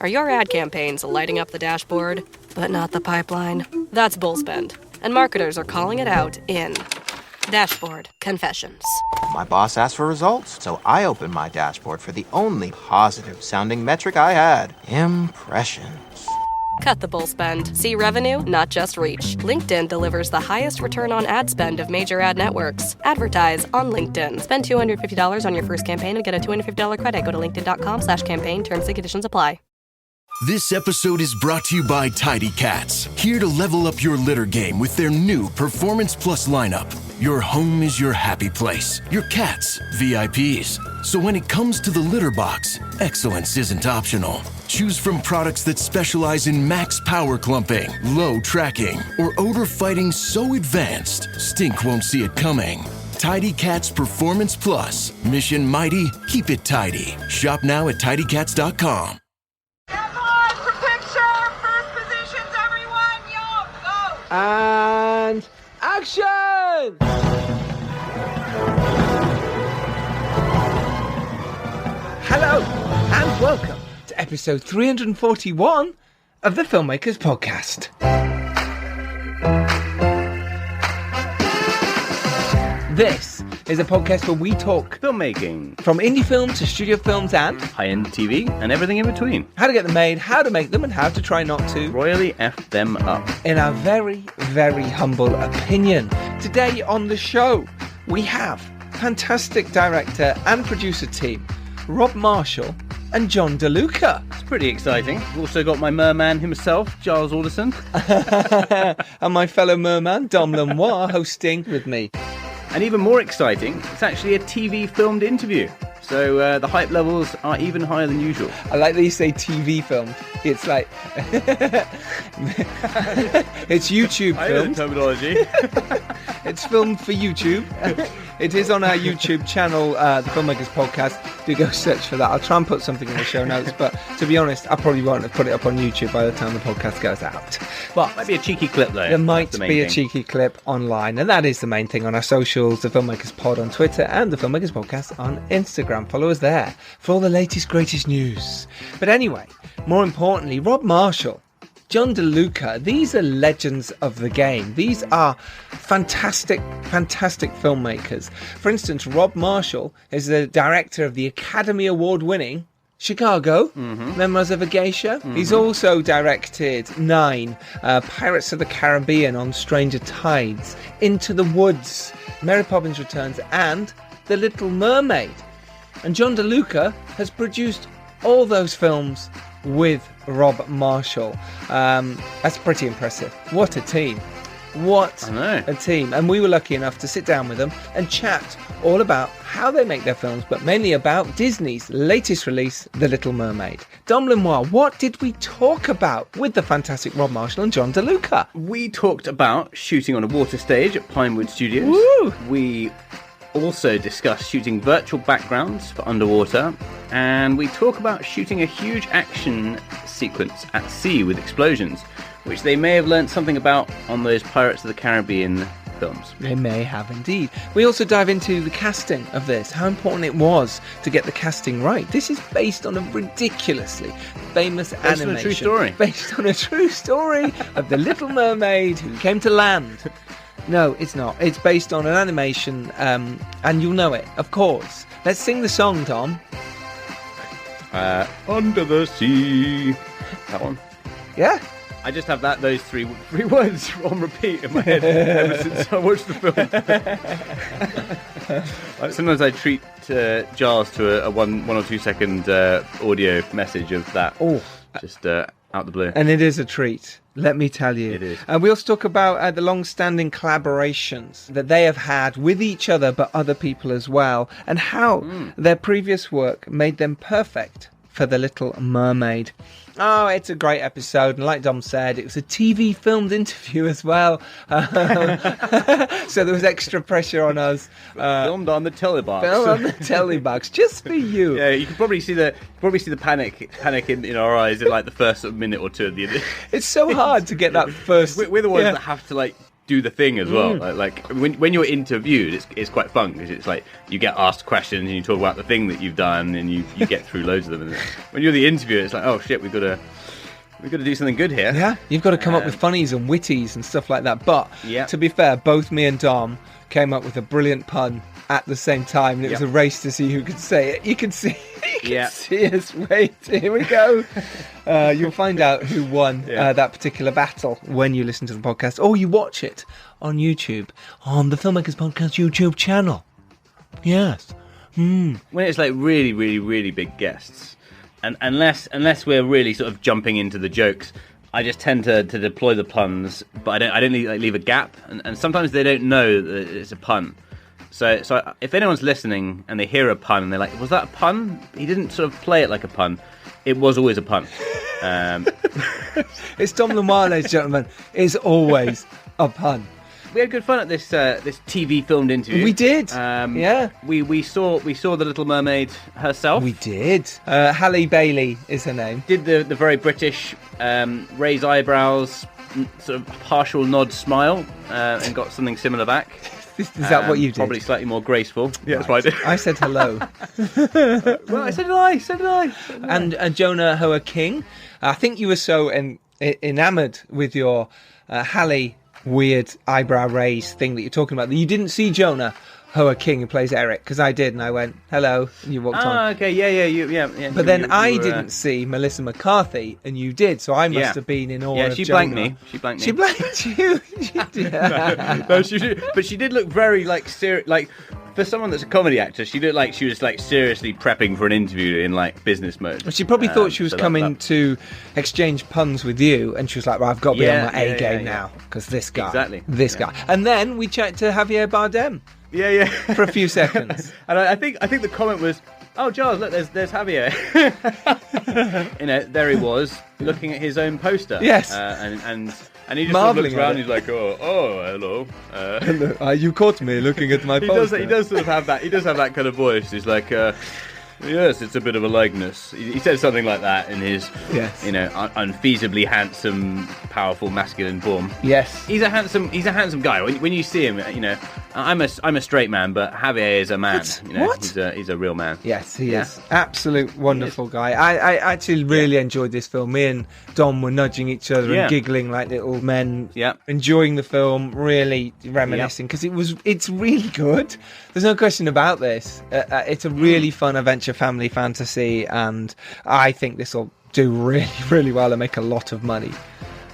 Are your ad campaigns lighting up the dashboard, but not the pipeline? That's bullspend, and marketers are calling it out in Dashboard Confessions. My boss asked for results, so I opened my dashboard for the only positive-sounding metric I had: impressions. Cut the bull spend. See revenue, not just reach. LinkedIn delivers the highest return on ad spend of major ad networks. Advertise on LinkedIn. Spend $250 on your first campaign and get a $250 credit. Go to linkedin.com/campaign. Terms and conditions apply. This episode is brought to you by Tidy Cats, here to level up your litter game with their new Performance Plus lineup. Your home is your happy place. Your cats, VIPs. So when it comes to the litter box, excellence isn't optional. Choose from products that specialize in max power clumping, low tracking, or odor fighting so advanced, stink won't see it coming. Tidy Cats Performance Plus. Mission mighty, keep it tidy. Shop now at tidycats.com. And action! Hello and welcome to episode 341 of the Filmmakers Podcast. This is a podcast where we talk filmmaking, from indie film to studio films and high-end TV and everything in between. How to get them made, how to make them, and how to try not to royally F them up. In our very, very humble opinion. Today on the show, we have fantastic director and producer team, Rob Marshall and John DeLuca. It's pretty exciting. We've also got my merman himself, Giles Alderson. And my fellow merman, Dom Lenoir, hosting with me. And even more exciting, it's actually a TV filmed interview. So the hype levels are even higher than usual. I like that you say TV filmed. It's like... it's YouTube filmed. I know the terminology. It's filmed for YouTube. It is on our YouTube channel, the Filmmakers Podcast. Do go search for that. I'll try and put something in the show notes, but to be honest, I probably won't have put it up on YouTube by the time the podcast goes out. But might be a cheeky clip though. There might be a cheeky clip online, and that is the main thing on our socials, the Filmmakers Pod on Twitter and the Filmmakers Podcast on Instagram. Follow us there for all the latest, greatest news. But anyway, more importantly, Rob Marshall, John DeLuca, these are legends of the game. These are fantastic, fantastic filmmakers. For instance, Rob Marshall is the director of the Academy Award-winning Chicago, Memoirs of a Geisha. He's also directed 9, Pirates of the Caribbean on Stranger Tides, Into the Woods, Mary Poppins Returns, and The Little Mermaid. And John DeLuca has produced all those films with Rob Marshall. That's pretty impressive. What a team. What a team. And we were lucky enough to sit down with them and chat all about how they make their films, but mainly about Disney's latest release, The Little Mermaid. Dom Lenoir, what did we talk about with the fantastic Rob Marshall and John DeLuca? We talked about shooting on a water stage at Pinewood Studios. Woo! We also discuss shooting virtual backgrounds for underwater, and we talk about shooting a huge action sequence at sea with explosions, which they may have learnt something about on those Pirates of the Caribbean films. They may have indeed. We also dive into the casting of this, how important it was to get the casting right. This is based on a ridiculously famous animation. Based on a true story. Based on a true story of the Little Mermaid who came to land. No, it's not. It's based on an animation, and you'll know it, of course. Let's sing the song, Tom. Under the sea. That one. Yeah. I just have those three words on repeat in my head ever since I watched the film. Sometimes I treat Giles to a 1 or 2 second audio message of that. Oh, just out the blue. And it is a treat, let me tell you. It is. And we also talk about the long-standing collaborations that they have had with each other, but other people as well, and how their previous work made them perfect for The Little Mermaid. Oh, it's a great episode, and like Dom said, it was a TV filmed interview as well, so there was extra pressure on us. Filmed on the telebox. Filmed on the telebox, just for you. Yeah, you can probably see the panic in our eyes in like the first minute or two of the. It's so hard to get that first. We're the ones that have to like do the thing as well. Like when you're interviewed, it's quite fun because it's like you get asked questions and you talk about the thing that you've done and you get through loads of them. And when you're the interviewer, it's like, oh shit, we've got to do something good here. Yeah, you've got to come up with funnies and witties and stuff like that. But Yeah. to be fair, both me and Dom came up with a brilliant pun at the same time, and it was a race to see who could say it. You can see us. Wait, here we go. You'll find out who won that particular battle when you listen to the podcast, or you watch it on YouTube, on the Filmmakers Podcast YouTube channel. Yes. When it's like really, really, really big guests, and unless we're really sort of jumping into the jokes, I just tend to deploy the puns, but I don't leave a gap, and sometimes they don't know that it's a pun. So if anyone's listening and they hear a pun and they're like, was that a pun? He didn't sort of play it like a pun. It was always a pun. It's Dom Lenoir, ladies and gentlemen. It's always a pun. We had good fun at this TV filmed interview. We did. Yeah. We saw the Little Mermaid herself. We did. Halle Bailey is her name. Did the very British raise eyebrows, sort of partial nod smile, and got something similar back. Is that what you did? Probably slightly more graceful. Yeah, that's what I did. I said hello. Well, I said hi. And Jonah Hoa King. I think you were so enamoured with your Halle weird eyebrow raise thing that you're talking about that you didn't see Jonah Hoa King, who plays Eric, because I did, and I went hello, and you walked on. Okay, yeah. But then I didn't see Melissa McCarthy, and you did, so I must have been in awe of she Jonah. blanked me. She blanked me. She blanked you. She did. No, she did. But she did look very like serious. Like for someone that's a comedy actor, she looked like she was like seriously prepping for an interview in like business mode. She probably thought she was coming to exchange puns with you, and she was like, well, I've got to be on my A game now, because this guy. This guy. And then we chatted to Javier Bardem. Yeah. For a few seconds. And I think the comment was, oh, Giles, look, there's Javier. There he was, looking at his own poster. Yes. And he just Marveling looks around and he's like, oh, hello. You caught me looking at my poster. He does sort of have that. He does have that kind of voice. He's like, yes, it's a bit of a likeness. He said something like that in his, unfeasibly handsome, powerful, masculine form. Yes, he's a handsome guy. When you see him, I'm a straight man, but Javier is a man. What? He's a real man. Yes, he is. Absolute wonderful guy. I actually really enjoyed this film. Me and Dom were nudging each other and giggling like little men. Yeah. Enjoying the film, really reminiscing, because it's really good. There's no question about this. It's a really fun adventure family fantasy, and I think this will do really, really well and make a lot of money.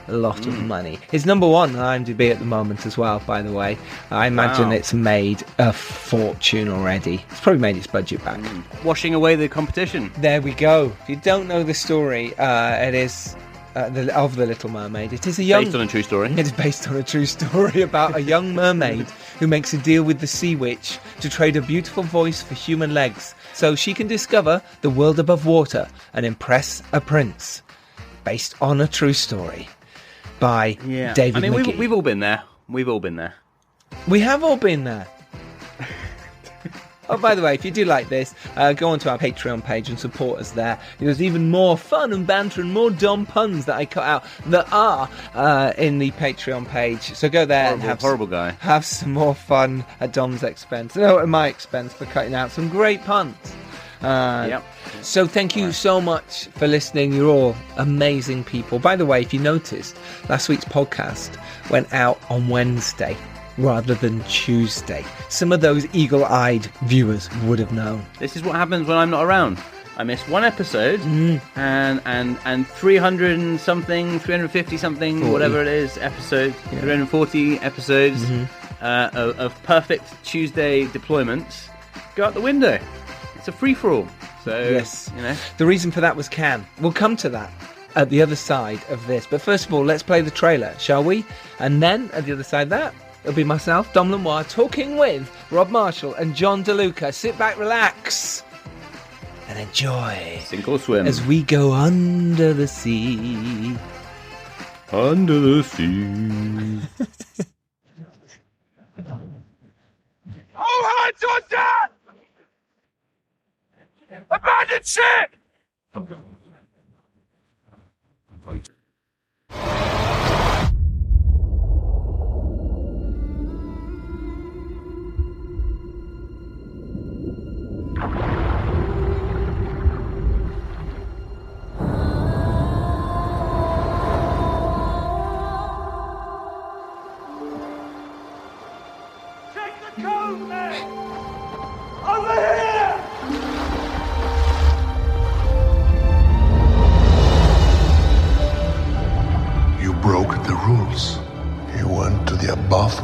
Of money. It's number one on IMDb at the moment as well, by the way. I imagine it's made a fortune already. It's probably made its budget back. Washing away the competition. There we go. If you don't know the story, it is of the Little Mermaid. It is based on a true story. It is based on a true story about a young mermaid who makes a deal with the sea witch to trade a beautiful voice for human legs, so she can discover the world above water and impress a prince. Based on a true story by David McGee. We've all been there. We have all been there. Oh, by the way, if you do like this, go onto our Patreon page and support us there. There's even more fun and banter and more dumb puns that I cut out that are in the Patreon page. So go there and have some more fun at Dom's expense. No, at my expense, for cutting out some great puns. So thank you so much for listening. You're all amazing people. By the way, if you noticed, last week's podcast went out on Wednesday rather than Tuesday. Some of those eagle-eyed viewers would have known. This is what happens when I'm not around. I missed one episode and 300 and something, 350 something, 40. Whatever it is, episodes, 340 episodes of perfect Tuesday deployments go out the window. It's a free-for-all. So, yes. The reason for that was Cannes. We'll come to that at the other side of this. But first of all, let's play the trailer, shall we? And then, at the other side of that, it'll be myself, Dom Lenoir, talking with Rob Marshall and John DeLuca. Sit back, relax, and enjoy. Sink or swim. As we go under the sea. Under the sea. All hands on deck! Abandon ship!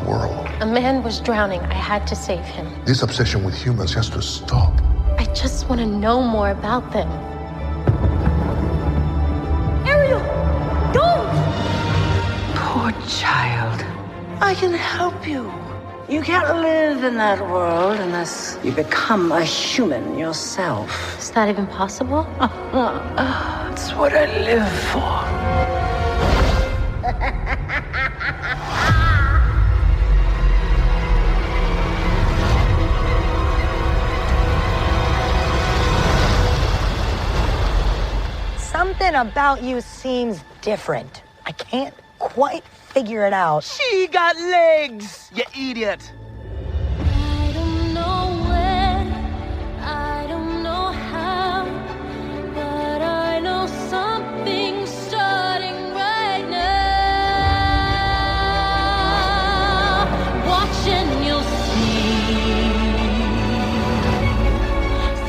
world. A man was drowning. I had to save him. This obsession with humans has to stop. I just want to know more about them. Ariel, don't! Poor child. I can help you. You can't live in that world unless you become a human yourself. Is that even possible? That's what I live for. Something about you seems different. I can't quite figure it out. She got legs, you idiot. I don't know when, I don't know how, but I know something's starting right now. Watch and you'll see.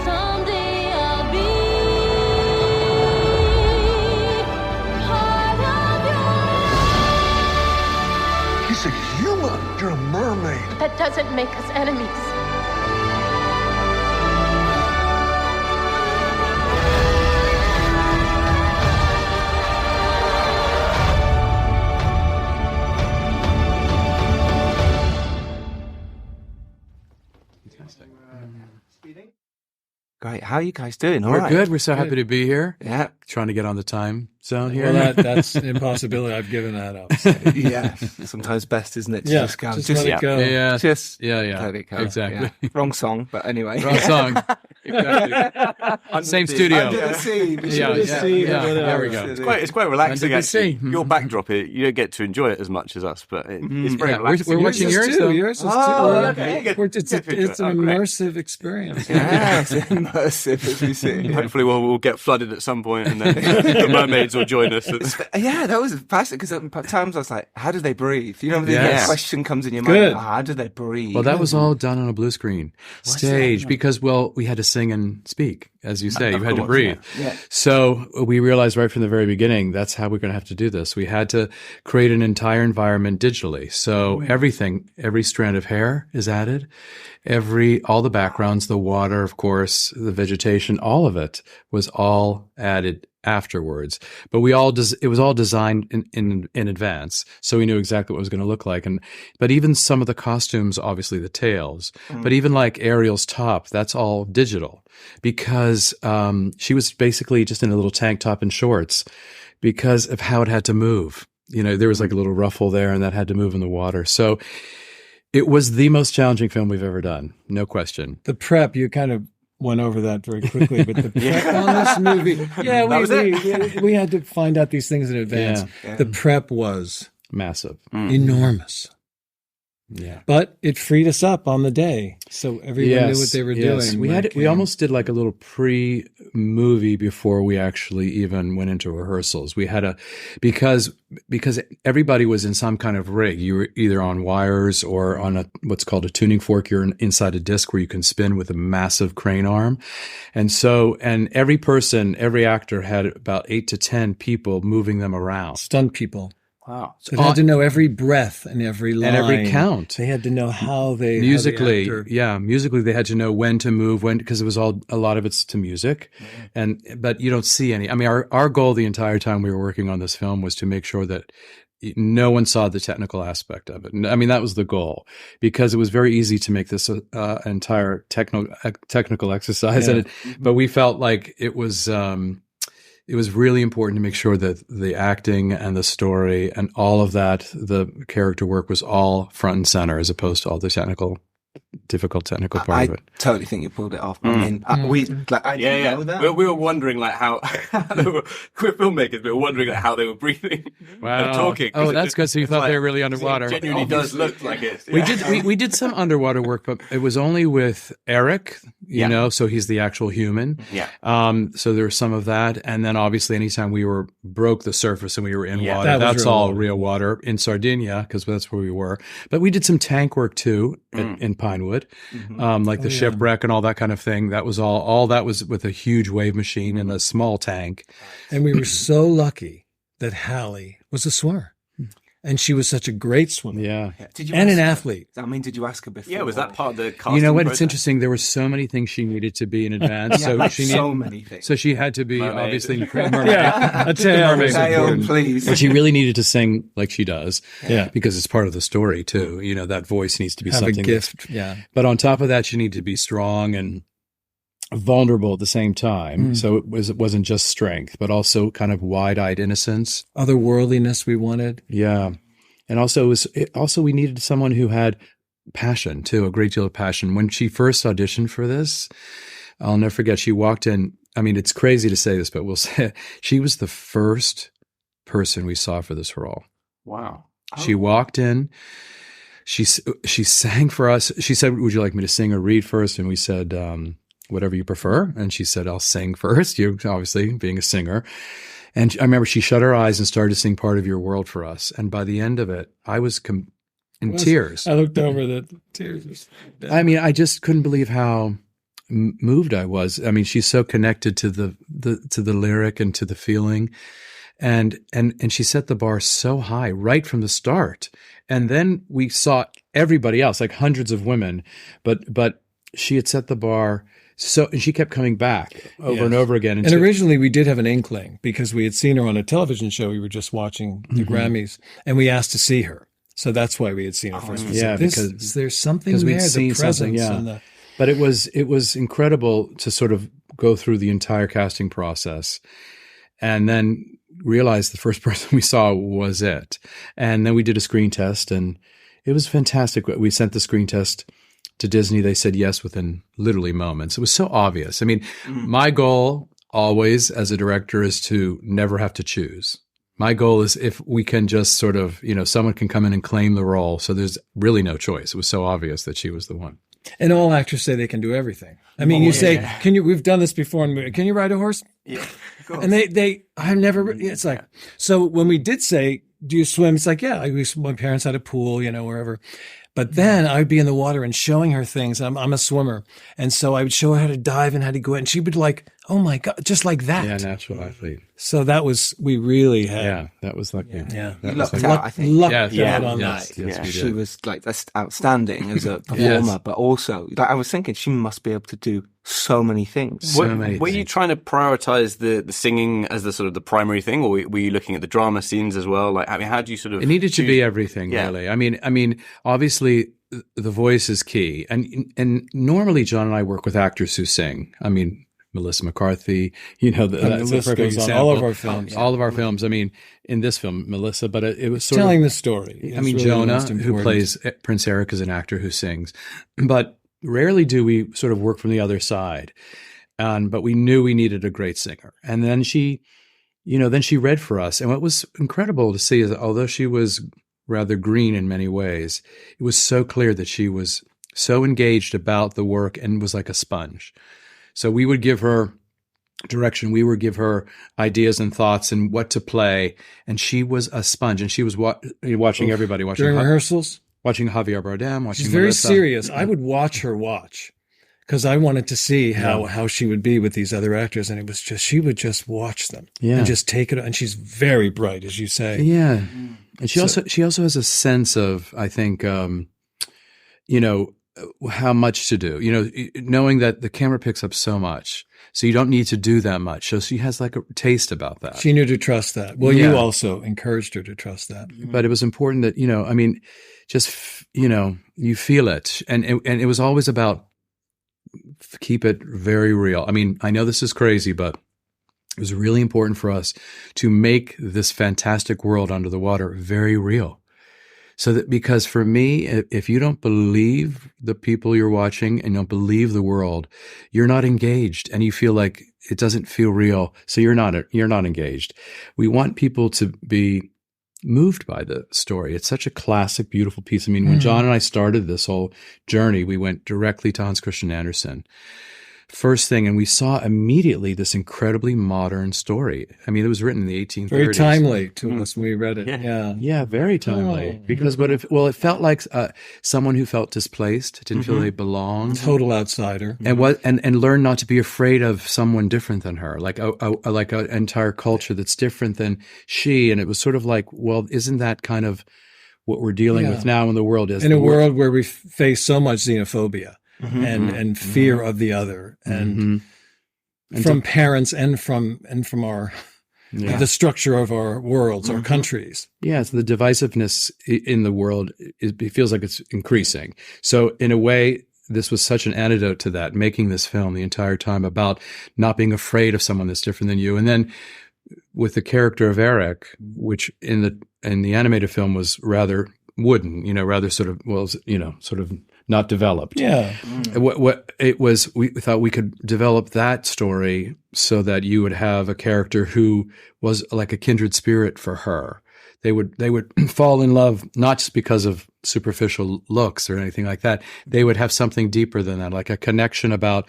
Someday I'll be part of your. He's a human. You're a mermaid. That doesn't make us enemies. Great. How are you guys doing? All We're right. good. We're so happy to be here. Yeah. Trying to get on the time zone here. Well, that's an impossibility. I've given that up. So. Yeah. Sometimes best, isn't it? To Yeah, just go. just let it go. Yeah. Just Yeah. let it go. Exactly. Yeah. Wrong song, but anyway. Wrong song. Exactly. Same studio. Under the sea. Yeah. There we go. It's quite relaxing, Under the sea. actually. Your backdrop, you don't get to enjoy it as much as us, but it's very Yeah, relaxing. we're watching yours, though. Yours is too. okay. It's an immersive experience. Yeah, it's immersive, as we see. Hopefully we'll get flooded at some point and then the mermaids will join us. Yeah, that was fascinating because at times I was like, how do they breathe? You know, the question comes in your Good. mind, how do they breathe? Well, that was all done on a blue screen stage because, well, we had to sing and speak, as you say. You had to breathe. Yeah. So we realized right from the very beginning, that's how we're going to have to do this. We had to create an entire environment digitally. So everything, every strand of hair is added. All the backgrounds, the water, of course, the vegetation, all of it was all added afterwards. But it was all designed in advance. So we knew exactly what it was going to look like. But even some of the costumes, obviously the tails, but even like Ariel's top, that's all digital because, she was basically just in a little tank top and shorts because of how it had to move. You know, there was like a little ruffle there and that had to move in the water. So it was the most challenging film we've ever done. No question. The prep, you kind of went over that very quickly, but the prep on this movie, we had to find out these things in advance. Yeah. The prep was Massive. enormous. Yeah. But it freed us up on the day. So everyone knew what they were doing. We almost did like a little pre-movie before we actually even went into rehearsals. We had because everybody was in some kind of rig. You were either on wires or on what's called a tuning fork. You're inside a disc where you can spin with a massive crane arm. And every actor had about 8 to 10 people moving them around. Stunt people. Wow. So they had to know every breath and every line. And every count. They had to know how they... Musically, musically they had to know when to move, because it was a lot of it's to music. But you don't see any. I mean, our goal the entire time we were working on this film was to make sure that no one saw the technical aspect of it. I mean, that was the goal, because it was very easy to make this entire technical exercise. Yeah. But we felt like it was really important to make sure that the acting and the story and all of that, the character work, was all front and center, as opposed to all the difficult technical part of it. I totally think you pulled it off. I mean, we know that. We were wondering like how we're filmmakers. We were wondering like how they were breathing and talking. Oh, that's good. So you thought they were really underwater. It genuinely does look like it. We did some underwater work, but it was only with Eric. You know, so he's the actual human. Yeah. So there was some of that, and then obviously anytime we broke the surface and we were in water, that's all real water in Sardinia, because that's where we were. But we did some tank work too in Pinewood, like the shipwreck and all that kind of thing. That was all that was with a huge wave machine and a small tank. And we were so lucky that Hallie was a swimmer. And she was such a great swimmer. Yeah. Did you and ask an her? athlete. I mean, did you ask her before? Yeah, was that part of the casting You know what? process? It's interesting. There were so many things she needed to be in advance. Yeah, like she so many things. So she had to be Mermaid. obviously Yeah, a tail, please. But she really needed to sing like she does. Yeah. Because it's part of the story too. You know, that voice needs to be Have something. a gift. Yeah. But on top of that, she needed to be strong and vulnerable at the same time. So it wasn't just strength, but also kind of wide-eyed innocence. Otherworldliness we wanted. Yeah. And also we needed someone who had passion too, a great deal of passion. When she first auditioned for this, I'll never forget, she walked in. I mean, it's crazy to say this, but we'll say it. She was the first person we saw for this role. Wow. She walked in. She sang for us. She said, "Would you like me to sing or read first?" And we said, "Whatever you prefer." And she said, "I'll sing first." You obviously being a singer. And I remember she shut her eyes and started to sing Part of Your World for us. And by the end of it, I was in tears. I looked over the tears. I mean, I just couldn't believe how moved I was. I mean, she's so connected to the lyric and to the feeling. And she set the bar so high right from the start. And then we saw everybody else, like hundreds of women, but she had set the bar. So, and she kept coming back over and over again. And originally we did have an inkling because we had seen her on a television show. We were just watching the Grammys and we asked to see her. So that's why we had seen her first. Yeah, because there's something there, we'd seen the presence. something, And but it was incredible to sort of go through the entire casting process and then realize the first person we saw was it. And then we did a screen test and it was fantastic. We sent the screen test to Disney. They said yes within literally moments. It was so obvious. I mean, my goal always as a director is to never have to choose. My goal is if we can just sort of, someone can come in and claim the role. So there's really no choice. It was so obvious that she was the one. And all actors say they can do everything. I mean, we've done this before. Can you ride a horse? Yeah. And I've never, it's like, so when we did say, do you swim? It's like, yeah, my parents had a pool, wherever. But then I would be in the water and showing her things. I'm a swimmer. And so I would show her how to dive and how to go in. And she would like, oh my God, just like that. Yeah, natural athlete. So we really had. Yeah, that was lucky. Yeah. You lucked out, I think. Lucked out on that. Yes, she was like, that's outstanding as a performer, but also, I was thinking she must be able to do so many things. Were you trying to prioritize the singing as the sort of the primary thing, or were you looking at the drama scenes as well? Like, I mean, how do you sort of? It needed to be everything, really. I mean, obviously the voice is key, and normally John and I work with actors who sing. I mean, Melissa McCarthy, that's a perfect example. All of our films. All of our films. I mean, in this film, Melissa, but it was sort telling of the story. I mean, really Jonah, who plays Prince Eric, is an actor who sings, but rarely do we sort of work from the other side. But we knew we needed a great singer. And then she read for us. And what was incredible to see is that although she was rather green in many ways, it was so clear that she was so engaged about the work and was like a sponge. So we would give her direction. We would give her ideas and thoughts and what to play. And she was a sponge. And she was watching everybody. During rehearsals? Watching Javier Bardem, watching She's very Melissa. serious. I would watch her because I wanted to see how she would be with these other actors. And it was just, she would just watch them and just take it. And she's very bright, as you say. Yeah. And she also has a sense of, I think, how much to do, knowing that the camera picks up so much. So you don't need to do that much. So she has like a taste about that. She knew to trust that. Well, you also encouraged her to trust that. But it was important that, you feel it. And it was always about keep it very real. I mean, I know this is crazy, but it was really important for us to make this fantastic world under the water very real. So that, because for me, if you don't believe the people you're watching and don't believe the world, you're not engaged and you feel like it doesn't feel real. So you're not engaged. We want people to be moved by the story. It's such a classic, beautiful piece. I mean, when John and I started this whole journey, we went directly to Hans Christian Andersen, first thing, and we saw immediately this incredibly modern story. I mean, it was written in the 1830s. Very timely to us when we read it. Yeah, very timely. Because it felt like someone who felt displaced, didn't feel they belonged, total outsider, and learned not to be afraid of someone different than her, like an entire culture that's different than she. And it was sort of like, well, isn't that kind of what we're dealing with now in the world? In a world where we face so much xenophobia. And fear of the other, and from parents and from our the structure of our worlds, our countries. Yeah, so the divisiveness in the world, it feels like it's increasing. So in a way, this was such an antidote to that, making this film the entire time about not being afraid of someone that's different than you. And then with the character of Eric, which in the animated film was rather wooden, rather sort of not developed. Yeah. What it was, we thought we could develop that story so that you would have a character who was like a kindred spirit for her. They would fall in love, not just because of superficial looks or anything like that. They would have something deeper than that, like a connection about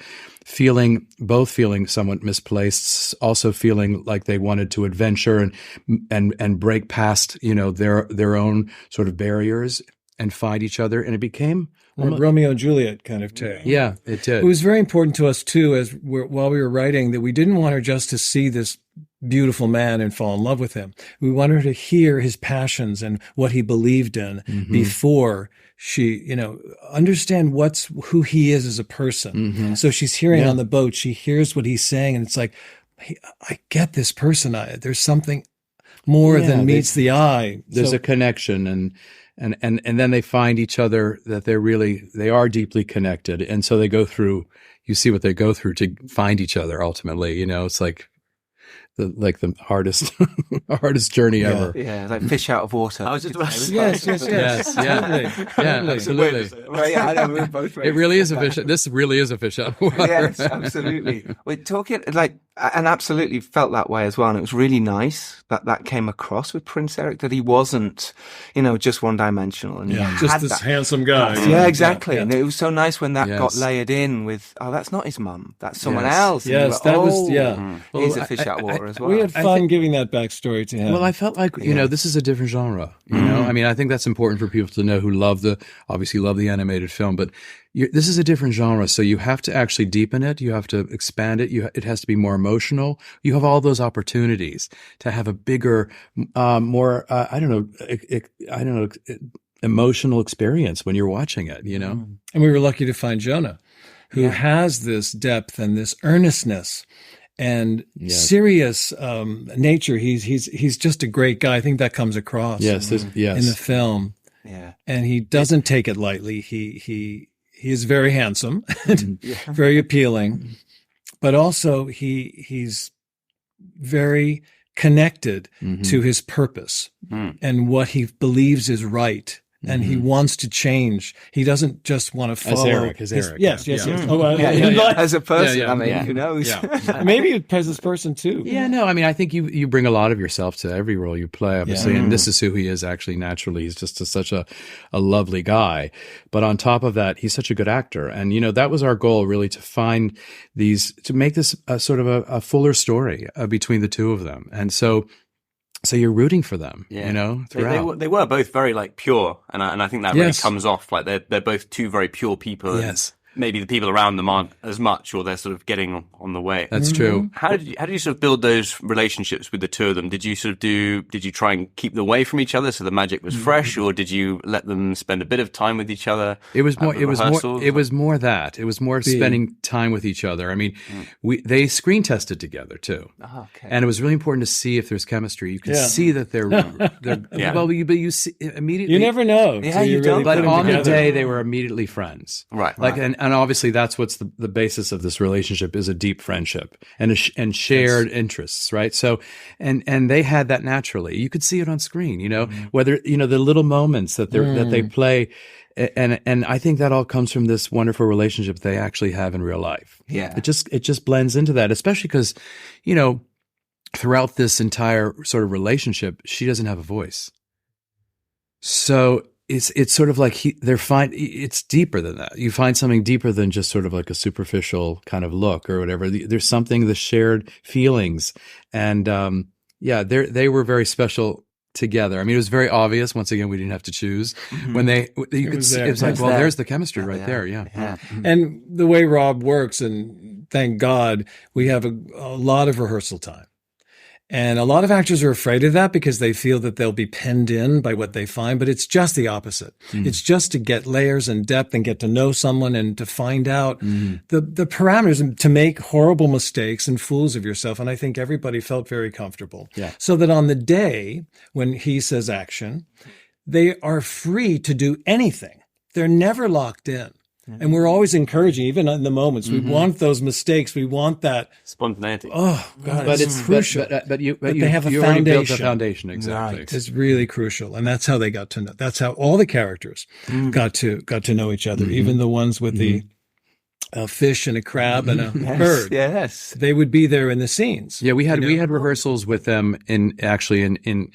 both feeling somewhat misplaced, also feeling like they wanted to adventure and break past, their own sort of barriers and find each other. And it became Romeo and Juliet kind of tale. Yeah, it did. It was very important to us too, while we were writing, that we didn't want her just to see this beautiful man and fall in love with him. We wanted her to hear his passions and what he believed in before she, understand who he is as a person. So she's hearing on the boat, she hears what he's saying, and it's like, I get this person. There's something more than meets the eye. There's a connection, and then they find each other, that they are deeply connected. And so you see what they go through to find each other ultimately. It's like the hardest journey ever. Yeah, like fish out of water. I was just about to say. Yes. Absolutely. Right, I know, we're both it really is a fish. This really is a fish out of water. Yes, absolutely. We're talking and absolutely felt that way as well. And it was really nice that came across with Prince Eric, that he wasn't, just one dimensional. And just this handsome guy. Yeah, exactly. Yeah. And it was so nice when that got layered in with, that's not his mum, that's someone else. And yes, that was, he's a fish out of water as well. We had fun giving that backstory to him. Well, I felt like, this is a different genre. I mean, I think that's important for people to know who obviously love the animated film, but this is a different genre. So you have to actually deepen it. You have to expand it. It has to be more emotional. You have all those opportunities to have a bigger, more, emotional experience when you're watching it, And we were lucky to find Jonah, who has this depth and this earnestness and serious nature. He's just a great guy. I think that comes across in the film. Yeah. And he doesn't take it lightly. He is very handsome, very appealing, but also he's very connected to his purpose and what he believes is right. And he wants to change. He doesn't just want to follow. As Eric. Yes. Oh, as a person, who knows? Yeah. Maybe as this person too. Yeah, no, I mean, I think you bring a lot of yourself to every role you play, obviously, and this is who he is actually naturally. He's just such a lovely guy. But on top of that, he's such a good actor. And, that was our goal, really, to make this a sort of a fuller story between the two of them. And so you're rooting for them, throughout. They were both very pure, and I think that really comes off. Like they're both two very pure people. Yes. Maybe the people around them aren't as much, or they're sort of getting on the way. That's true. How did you sort of build those relationships with the two of them? Did you try and keep them away from each other so the magic was fresh, or did you let them spend a bit of time with each other? It was more that. It was more spending time with each other. I mean, they screen tested together too. Oh, okay. And it was really important to see if there's chemistry. You can see that they're well, but you see immediately. You never know. Yeah, you don't. But on the day, they were immediately friends. Right. And obviously that's what's the basis of this relationship, is a deep friendship and shared interests, right? So, and they had that naturally. You could see it on screen, whether, the little moments that they play. And I think that all comes from this wonderful relationship they actually have in real life. Yeah. It just blends into that, especially because, throughout this entire sort of relationship, she doesn't have a voice. So it's sort of like it's deeper than that. You find something deeper than just sort of like a superficial kind of look or whatever. There's something, the shared feelings. And, they were very special together. I mean, it was very obvious. Once again, we didn't have to choose when you could see, it was like, well, there's the chemistry right there. Yeah. Mm-hmm. And the way Rob works, and thank God we have a lot of rehearsal time. And a lot of actors are afraid of that because they feel that they'll be penned in by what they find, but it's just the opposite. It's just to get layers and depth and get to know someone and to find out the parameters and to make horrible mistakes and fools of yourself. And I think everybody felt very comfortable. Yeah. So that on the day when he says action, they are free to do anything. They're never locked in. And we're always encouraging, even in the moments. We want those mistakes. We want that spontaneity. Oh God, but it's crucial. But they have a you foundation. built a foundation, exactly. Right. It's really crucial, and that's how they got to know. That's how all the characters got to know each other. Even the ones with the fish and a crab and a bird. Yes, they would be there in the scenes. Yeah, we had rehearsals with them in the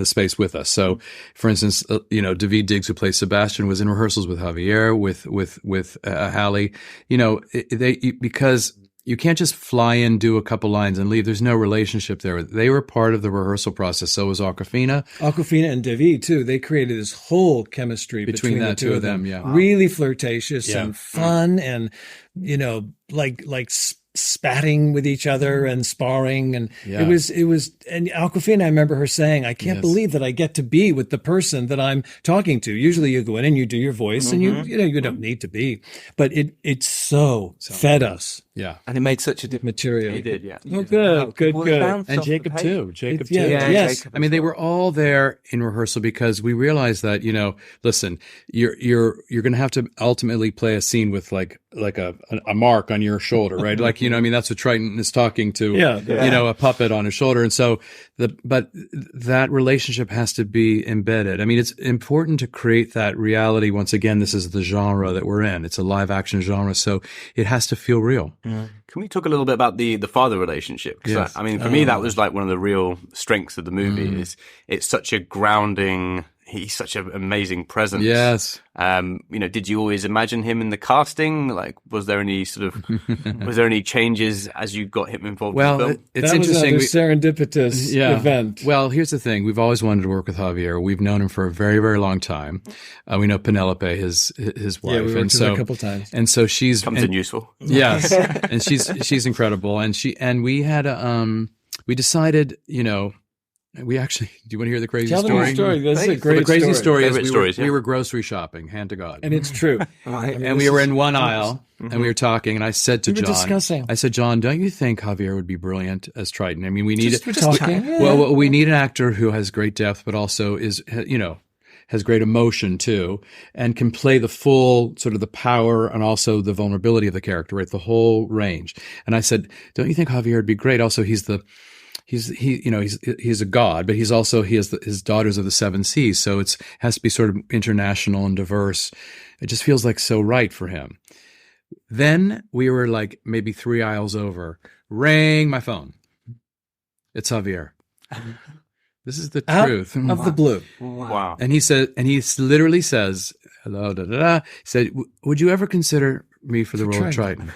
space with us. So, for instance, David Diggs, who plays Sebastian, was in rehearsals with Javier, with Hallie. Because you can't just fly in, do a couple lines and leave. There's no relationship there. They were part of the rehearsal process. So was Awkwafina. Awkwafina and David, too. They created this whole chemistry between the two of them. Yeah. Really flirtatious and fun and, like spatting with each other and sparring. And it was, and Awkwafina, I remember her saying, I can't believe that I get to be with the person that I'm talking to. Usually you go in and you do your voice and you don't need to be, but it so fed us. Yeah. And it made such a different material. He did, yeah. Oh, good. And Jacob too. Yes. I mean, they were all there in rehearsal because we realized that, listen, you're going to have to ultimately play a scene with like a mark on your shoulder, right? Like, that's what Triton is talking to, a puppet on his shoulder. And so but that relationship has to be embedded. I mean, it's important to create that reality. Once again, this is the genre that we're in. It's a live action genre. So it has to feel real. Can we talk a little bit about the father relationship? Because for me, that was like one of the real strengths of the movie. Is it's such a grounding. He's such an amazing presence. Yes. Did you always imagine him in the casting? Like, was there any changes as you got him involved? Well, in the film? it's interesting. Was serendipitous event. Well, here's the thing: we've always wanted to work with Javier. We've known him for a very, very long time. We know Penelope, his wife, we worked with her a couple times. And so she's comes in useful. Yes, and she's incredible. And we had we decided, we actually, do you want to hear the crazy story? Tell them the story. This is a great The crazy story is we were grocery shopping, hand to God. And it's true. And we were in one aisle and we were talking and I said to John, I said, John, don't you think Javier would be brilliant as Triton? I mean, we need we need an actor who has great depth, but also is, has great emotion too, and can play the full sort of the power and also the vulnerability of the character, right? The whole range. And I said, don't you think Javier would be great? Also, he's a god, but he has his Daughters of the Seven Seas. So it has to be sort of international and diverse. It just feels like so right for him. Then we were like maybe 3 aisles over. Ring my phone. It's Javier. This is the truth. Of the blue. Wow. And he literally says, hello, da, da, da. He said, would you ever consider me for the role of Triton?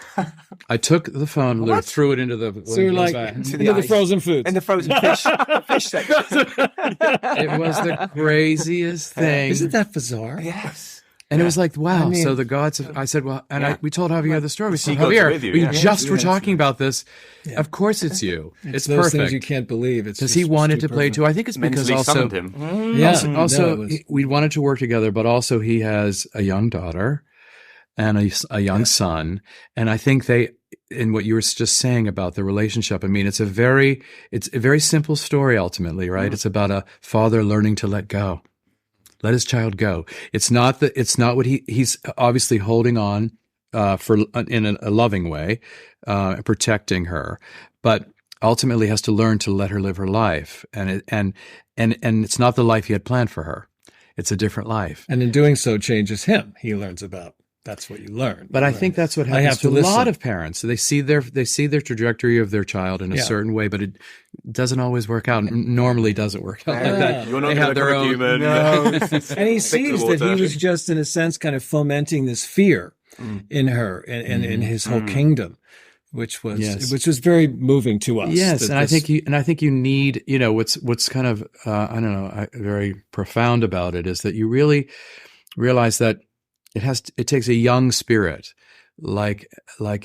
I took the phone, literally threw it into the the frozen foods. In the frozen fish section. It was the craziest thing. Isn't that bizarre? Yes. And it was like, wow. So the gods, I said, well, and we told Javier the story. We said, Javier, we just were talking about this. Yeah. Of course it's you. It's those perfect. Things you can't believe. It's because he wanted to play too. I think it's because also, we wanted to work together, but also he has a young daughter and a young son. And I think in what you were just saying about the relationship, I mean, it's a very simple story ultimately, right? It's about a father learning to let go. Let his child go. It's not what he's obviously holding on in a loving way, protecting her, but ultimately has to learn to let her live her life. And it's not the life he had planned for her. It's a different life. And in doing so, changes him. He learns about. that's what you learn. But I think that's what happens to a lot of parents. They see their trajectory of their child in a certain way, but it doesn't always work out. Normally doesn't work out like that. You're not going to become a human. No. And he sees that he was just, in a sense, kind of fomenting this fear in her and in his whole kingdom. Which was very moving to us. Yes, and I think you need, what's kind of very profound about it is that you really realize that it takes a young spirit like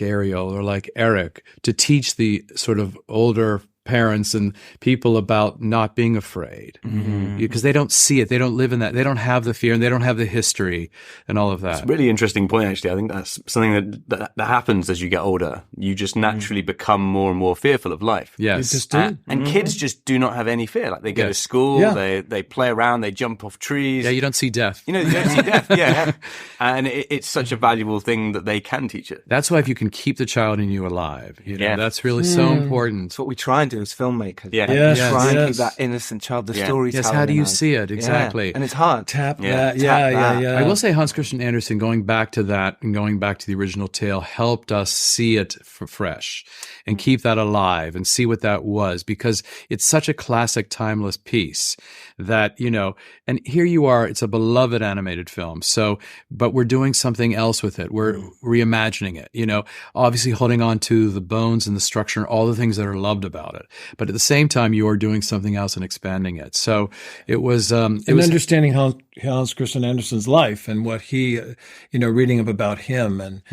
Ariel or like Eric to teach the sort of older parents and people about not being afraid, because they don't see it, they don't live in that, they don't have the fear, and they don't have the history and all of that. It's a really interesting point, actually. I think that's something that happens as you get older. You just naturally become more and more fearful of life. Yes, you just do. And kids just do not have any fear. Like they go to school, they play around, they jump off trees. Yeah, you don't see death. You don't see death. Yeah, and it's such a valuable thing that they can teach it. That's why if you can keep the child in you alive, that's really so important. It's what we try and do as filmmakers. Yeah. Try and keep that innocent child, the storytelling. Yes, how do you see it? Exactly. And it's hard. Tap that. Yeah. I will say Hans Christian Andersen, going back to that and going back to the original tale, helped us see it fresh and keep that alive and see what that was, because it's such a classic, timeless piece that, and here you are, it's a beloved animated film. So, but we're doing something else with it. We're reimagining it, obviously holding on to the bones and the structure and all the things that are loved about it. But at the same time, you are doing something else and expanding it. So it was, understanding Hans Christian Andersen's life and what he, reading up about him and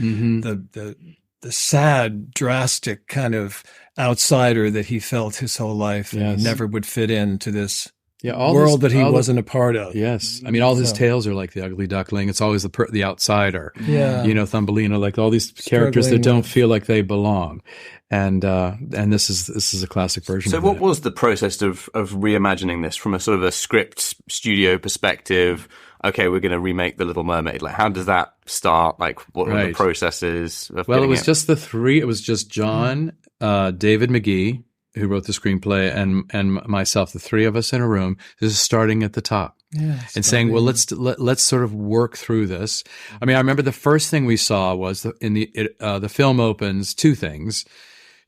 the sad, drastic kind of outsider that he felt his whole life, and he never would fit into this world that he wasn't a part of. Yes. I mean, all his tales are like the Ugly Duckling. It's always the outsider. Yeah. Thumbelina, like all these characters that don't feel like they belong. And this is a classic version of it. So what was the process of reimagining this from a sort of a script studio perspective? Okay, we're going to remake The Little Mermaid. Like, how does that start? Like, what are the processes of it was just the three. It was just John, David McGee, who wrote the screenplay, and myself, the three of us in a room, just starting at the top and saying, well, let's sort of work through this. I mean, I remember the first thing we saw was the film opens, two things.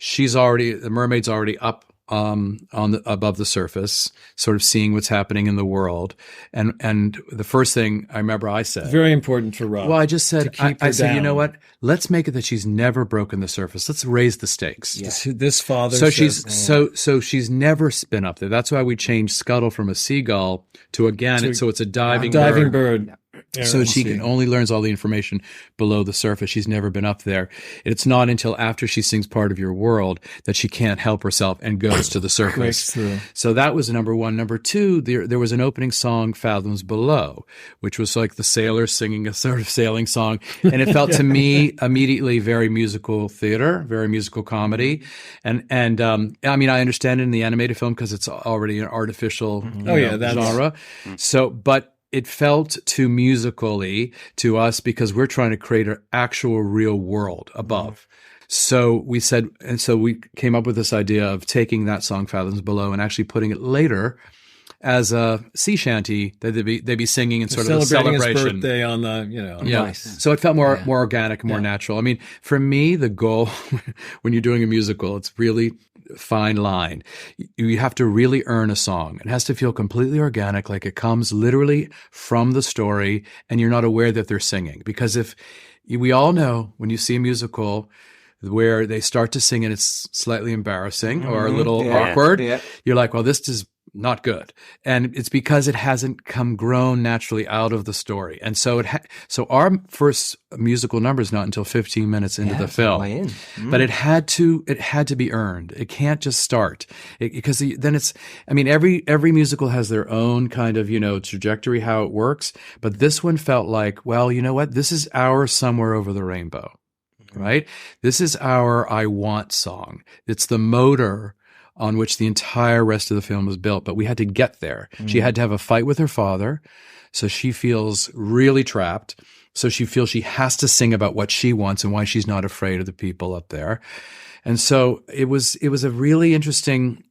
The mermaid's already up above the surface, sort of seeing what's happening in the world. And the first thing I remember I said, very important for Rob. Well, I just said, I said, you know what? Let's make it that she's never broken the surface. Let's raise the stakes. Yeah. This father. So she's never been up there. That's why we changed Scuttle from a seagull to a gannet. So it's a diving bird. So she only learns all the information below the surface. She's never been up there. It's not until after she sings Part of Your World that she can't help herself and goes to the surface. So that was number one. Number two, there was an opening song, Fathoms Below, which was like the sailors singing a sort of sailing song. And it felt to me immediately very musical theater, very musical comedy. And I mean, I understand it in the animated film because it's already an artificial genre. So, but it felt too musically to us because we're trying to create an actual real world above. So we said, and so we came up with this idea of taking that song Fathoms Below and actually putting it later as a sea shanty that they'd be singing in sort of a celebration. His birthday on the, Nice. So it felt more organic, more natural. I mean, for me, the goal when you're doing a musical, it's really fine line. You have to really earn a song. It has to feel completely organic, like it comes literally from the story and you're not aware that they're singing. Because we all know when you see a musical where they start to sing and it's slightly embarrassing or a little awkward, you're like, well, this is not good. And it's because it hasn't grown naturally out of the story. And so so our first musical number is not until 15 minutes into the film. But it had to be earned. It can't just start. Because then every musical has their own kind of, trajectory, how it works. But this one felt like, well, you know what? This is our Somewhere Over the Rainbow, right? This is our I Want song. It's the motor on which the entire rest of the film was built. But we had to get there. She had to have a fight with her father. So she feels really trapped. So she feels she has to sing about what she wants and why she's not afraid of the people up there. And so it was a really interesting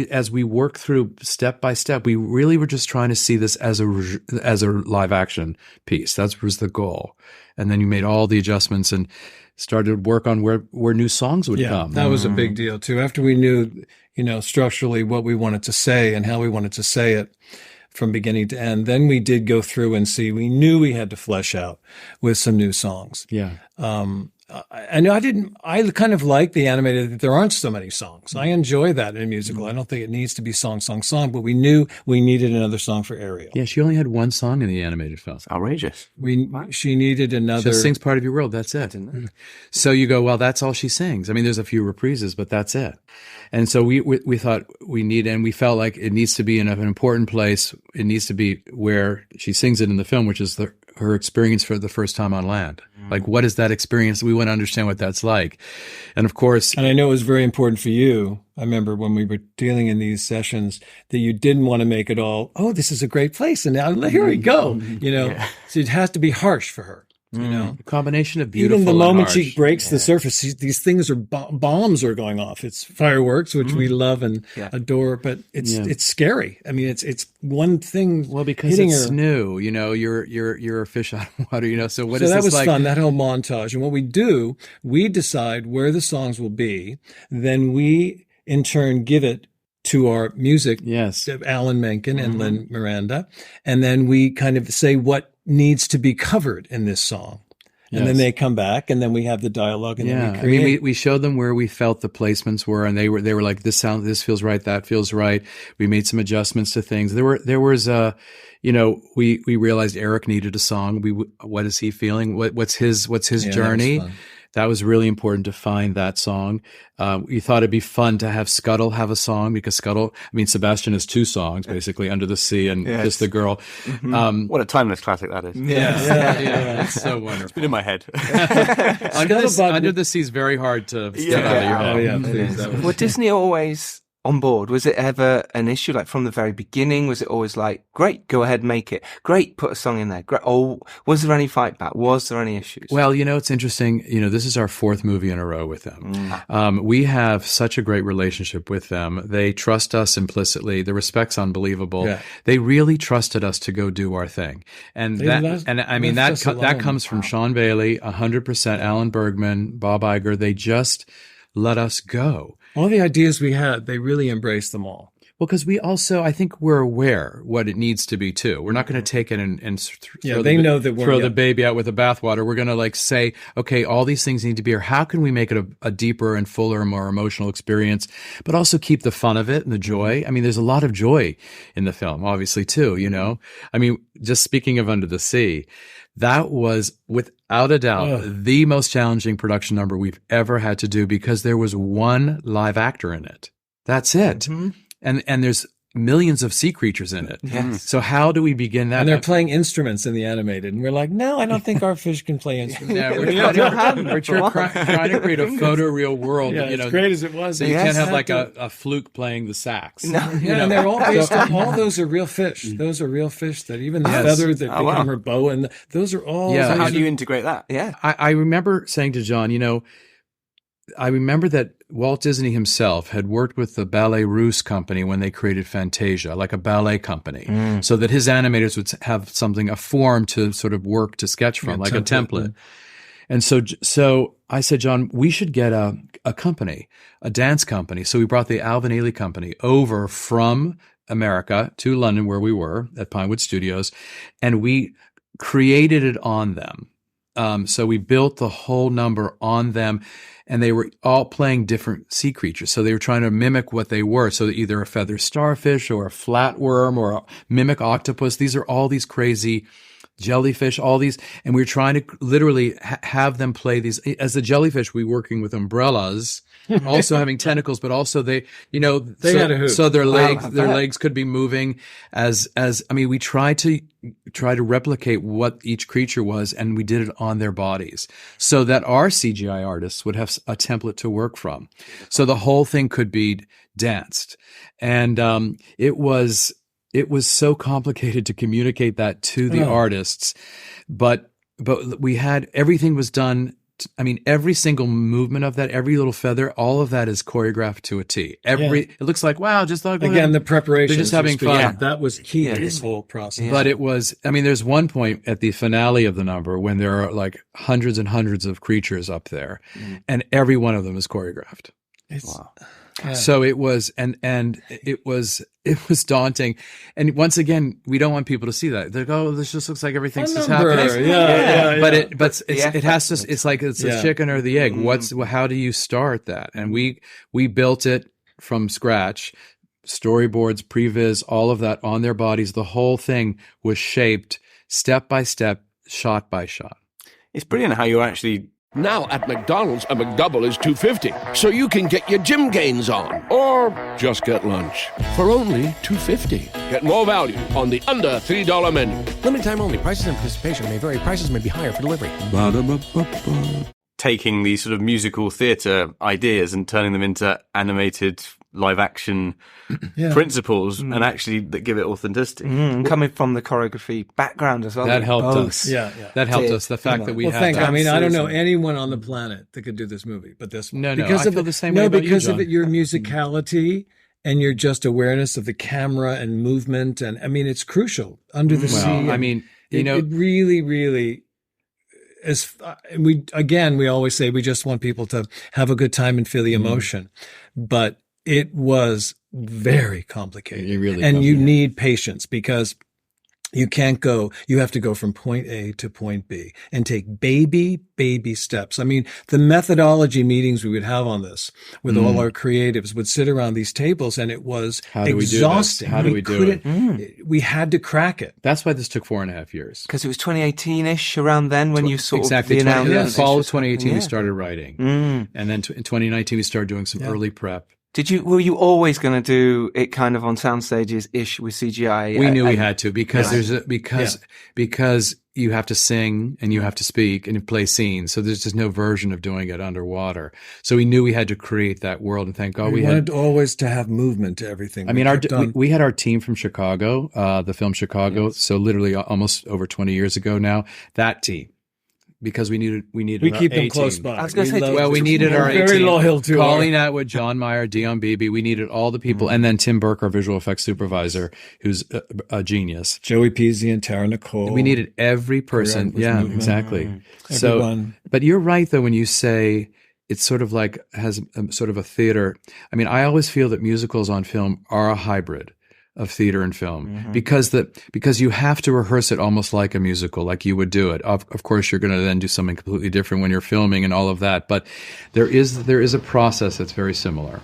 as we work through step by step, we really were just trying to see this as a live action piece. That was the goal. And then you made all the adjustments and started work on where new songs would come. That was a big deal too. After we knew, structurally what we wanted to say and how we wanted to say it from beginning to end, then we did go through and see, we knew we had to flesh out with some new songs. Yeah. I kind of like the animated that there aren't so many songs. I enjoy that in a musical. I don't think it needs to be song, but we knew we needed another song for Ariel. Yeah, she only had one song in the animated film. It's outrageous. She needed another. She sings Part of Your World, that's it. So you go, well, that's all she sings. I mean, there's a few reprises, but that's it. And so we thought we felt like it needs to be in an important place. It needs to be where she sings it in the film, which is her experience for the first time on land. Like, what is that experience? We want to understand what that's like. And of course... And I know it was very important for you. I remember when we were dealing in these sessions that you didn't want to make it all, oh, this is a great place. And now here we go. So it has to be harsh for her. A combination of beautiful even the moment and she breaks the surface, these things are bombs are going off. It's fireworks, which we love and adore, but it's scary. I mean, it's one thing. Well, because it's new, you're a fish out of water, So what is that this was like? fun, that whole montage. And what we do, we decide where the songs will be, then we in turn give it to our music, Alan Menken and Lynn Miranda, and then we kind of say what needs to be covered in this song. And then they come back and then we have the dialogue and then we create. I mean, we showed them where we felt the placements were and they were like, this feels right, that feels right. We made some adjustments to things. There was we realized Eric needed a song. What is he feeling? What's his journey? That was really important to find that song. We thought it'd be fun to have Scuttle have a song because Sebastian has two songs, basically, Under the Sea and Just the Girl. Mm-hmm. What a timeless classic that is. Yeah. It's so wonderful. It's been in my head. Under the Sea is very hard to get out of your head. Oh, yeah, please. Were Disney always on board? Was it ever an issue, like from the very beginning? Was it always like, great, go ahead, make it. Great, put a song in there. Great. Oh, was there any fight back? Was there any issues? Well, it's interesting. This is our fourth movie in a row with them. We have such a great relationship with them. They trust us implicitly. The respect's unbelievable. Yeah. They really trusted us to go do our thing. And that comes from Sean Bailey, 100%, Alan Bergman, Bob Iger. They just let us go. All the ideas we had, they really embraced them all. Well, because we also, I think we're aware what it needs to be too. We're not going to take it and throw the baby out with the bathwater. We're going to say, okay, all these things need to be here. How can we make it a deeper and fuller and more emotional experience, but also keep the fun of it and the joy? I mean, there's a lot of joy in the film, obviously too, just speaking of Under the Sea, that was without a doubt the most challenging production number we've ever had to do because there was one live actor in it. That's it. Mm-hmm. And there's millions of sea creatures in it. Yes. So how do we begin that? And they're playing instruments in the animated. And we're like, no, I don't think our fish can play instruments. Yeah, we're trying to create a photoreal world. Yeah, as great as it was. So you can't have a fluke playing the sax. No. And they're all based on, all those are real fish. Those are real fish that even the feather that become her bow. And those are all. Yeah. So how do you integrate that? Yeah. I remember saying to John, I remember that Walt Disney himself had worked with the Ballet Russe company when they created Fantasia, like a ballet company, so that his animators would have a form to sort of work to sketch from, like a template. And so I said, John, we should get a company, a dance company. So we brought the Alvin Ailey Company over from America to London, where we were at Pinewood Studios, and we created it on them. So we built the whole number on them, and they were all playing different sea creatures. So they were trying to mimic what they were. So either a feather starfish or a flatworm or a mimic octopus. These are all these crazy jellyfish, all these. And we were trying to literally have them play these. As the jellyfish, we were working with umbrellas, also having tentacles, but also they had a hoop. So their legs could be moving we tried to replicate what each creature was, and we did it on their bodies so that our CGI artists would have a template to work from. So the whole thing could be danced. And it was so complicated to communicate that to the artists, but we had everything was done every single movement of that, every little feather, all of that is choreographed to a T. It looks like, wow, just like, again, the preparation. They're just having fun. Yeah, that was key to this whole process. But it was, there's one point at the finale of the number when there are like hundreds and hundreds of creatures up there, and every one of them is choreographed. Wow. Yeah. So it was, and it was daunting. And once again, we don't want people to see that. They're like, oh, this just looks like everything's just happening. But it has to, it's like, it's the chicken or the egg. How do you start that? And we built it from scratch, storyboards, previs, all of that on their bodies. The whole thing was shaped step by step, shot by shot. It's brilliant how you actually... Now at McDonald's, a McDouble is $2.50, so you can get your gym gains on, or just get lunch for only $2.50. Get more value on the under $3 menu. Limited time only. Prices and participation may vary. Prices may be higher for delivery. Taking these sort of musical theatre ideas and turning them into animated live action principles and actually that give it authenticity. Coming from the choreography background as well. That helped us. That helped us. The fact that we had that. I don't know anyone on the planet that could do this movie, but this one. No, because I feel the same way about because you, of your musicality and your just awareness of the camera and movement. And it's crucial under the sea. It really, really we always say we just want people to have a good time and feel the emotion, but it was very complicated. You need patience because you have to go from point A to point B and take baby steps. The methodology meetings we would have on this with all our creatives would sit around these tables and it was exhausting. How do we do it? We had to crack it. That's why this took 4.5 years. Because it was 2018-ish around then when you sort exactly, of... Exactly. Fall of 2018 we started writing. And then in 2019 we started doing some early prep. Were you always going to do it kind of on sound stages-ish with CGI? We knew we had to because because you have to sing and you have to speak and you play scenes. So there's just no version of doing it underwater. So we knew we had to create that world, and thank God we wanted always to have movement to everything. We had our team from Chicago, the film Chicago. So literally almost over 20 years ago now, that team. Because we needed we keep them close by. I was going to say, we needed our very A-team. loyal to Colleen Atwood, John Meyer, Dion Beebe. We needed all the people, and then Tim Burke, our visual effects supervisor, who's a genius. Joey Peasy and Tara Nicole. We needed every person. Yeah, exactly. So, but you're right though when you say it's sort of like has sort of a theater. I always feel that musicals on film are a hybrid of theater and film because you have to rehearse it almost like a musical, like you would do it. Of course, you're going to then do something completely different when you're filming and all of that. But there is a process that's very similar.